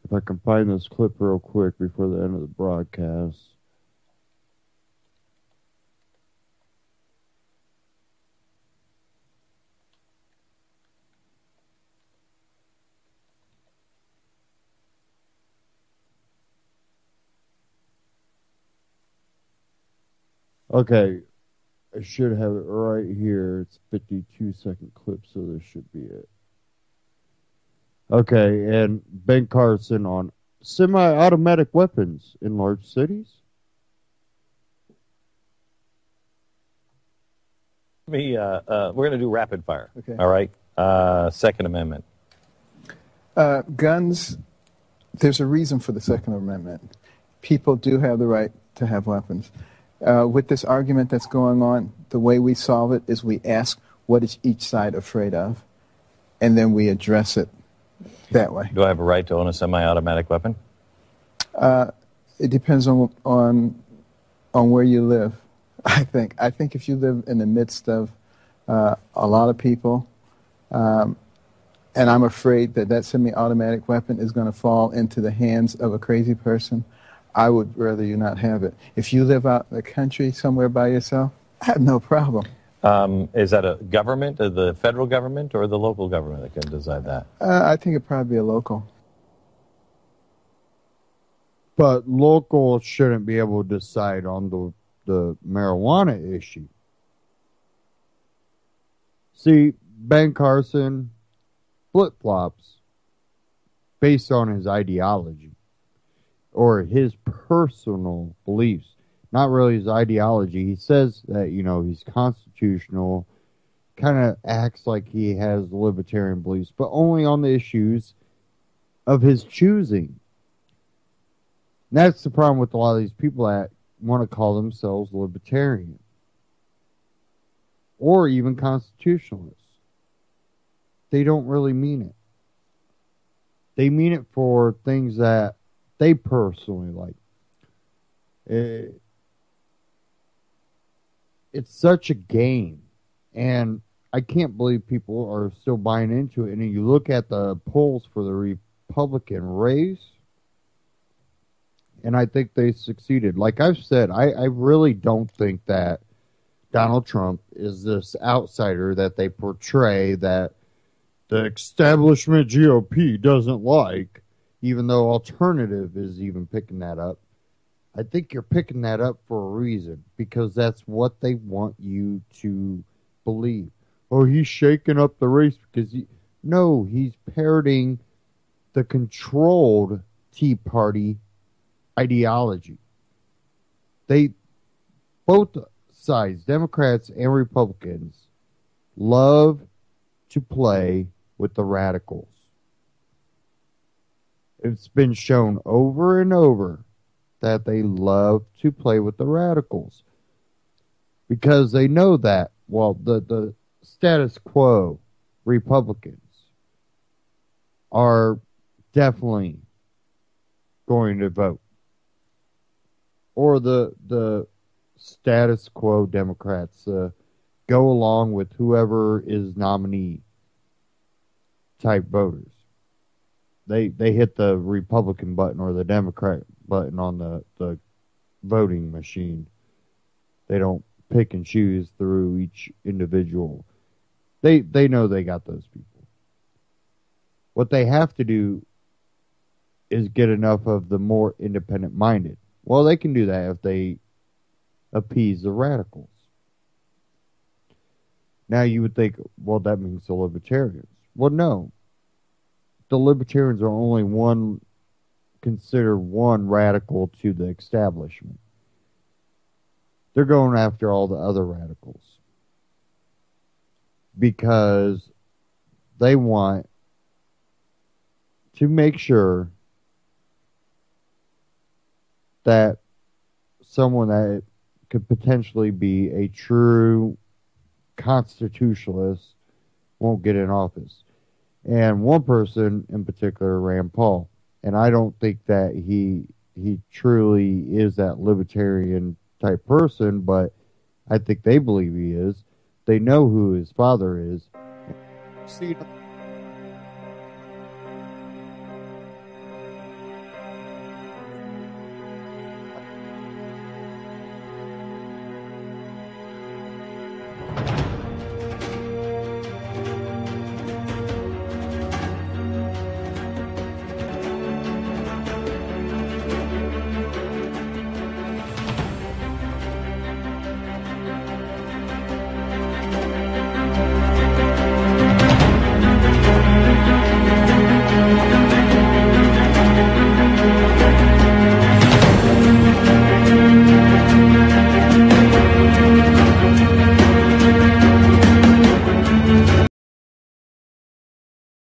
If I can find this clip real quick before the end of the broadcast. Okay, I should have it right here. It's 52-second clip, so this should be it. Okay, and Ben Carson on semi-automatic weapons in large cities. We're going to do rapid fire. Okay. All right. Second Amendment. Guns, there's a reason for the Second Amendment. People do have the right to have weapons. With this argument that's going on, the way we solve it is we ask what is each side afraid of, and then we address it that way. Do I have a right to own a semi-automatic weapon? It depends on where you live. I think if you live in the midst of a lot of people, and I'm afraid that semi-automatic weapon is going to fall into the hands of a crazy person, I would rather you not have it. If you live out in the country somewhere by yourself, I have no problem. Is that a government, the federal government, or the local government that can decide that? I think it'd probably be a local. But local shouldn't be able to decide on the marijuana issue. See, Ben Carson flip-flops based on his ideology or his personal beliefs, not really his ideology. He says that, he's constitutional, kind of acts like he has libertarian beliefs, but only on the issues of his choosing. And that's the problem with a lot of these people that want to call themselves libertarian or even constitutionalists. They don't really mean it. They mean it for things that they personally like. It's such a game, and I can't believe people are still buying into it. And you look at the polls for the Republican race, and I think they succeeded. Like I've said, I really don't think that Donald Trump is this outsider that they portray that the establishment GOP doesn't like, even though Alternative is even picking that up. I think you're picking that up for a reason, because that's what they want you to believe. Oh, he's shaking up the race because no, he's parroting the controlled Tea Party ideology. They, both sides, Democrats and Republicans, love to play with the radicals. It's been shown over and over that they love to play with the radicals because they know that, well, the status quo Republicans are definitely going to vote, or the status quo Democrats go along with whoever is nominee type voters. They hit the Republican button or the Democrat button on the voting machine. They don't pick and choose through each individual. They know they got those people. What they have to do is get enough of the more independent minded. Well, they can do that if they appease the radicals. Now you would think, well, that means the libertarians. Well, no. The libertarians are only considered one radical to the establishment. They're going after all the other radicals because they want to make sure that someone that could potentially be a true constitutionalist won't get in office. And one person in particular, Rand Paul, and I don't think that he truly is that libertarian type person, but I think they believe he is. They know who his father is. See,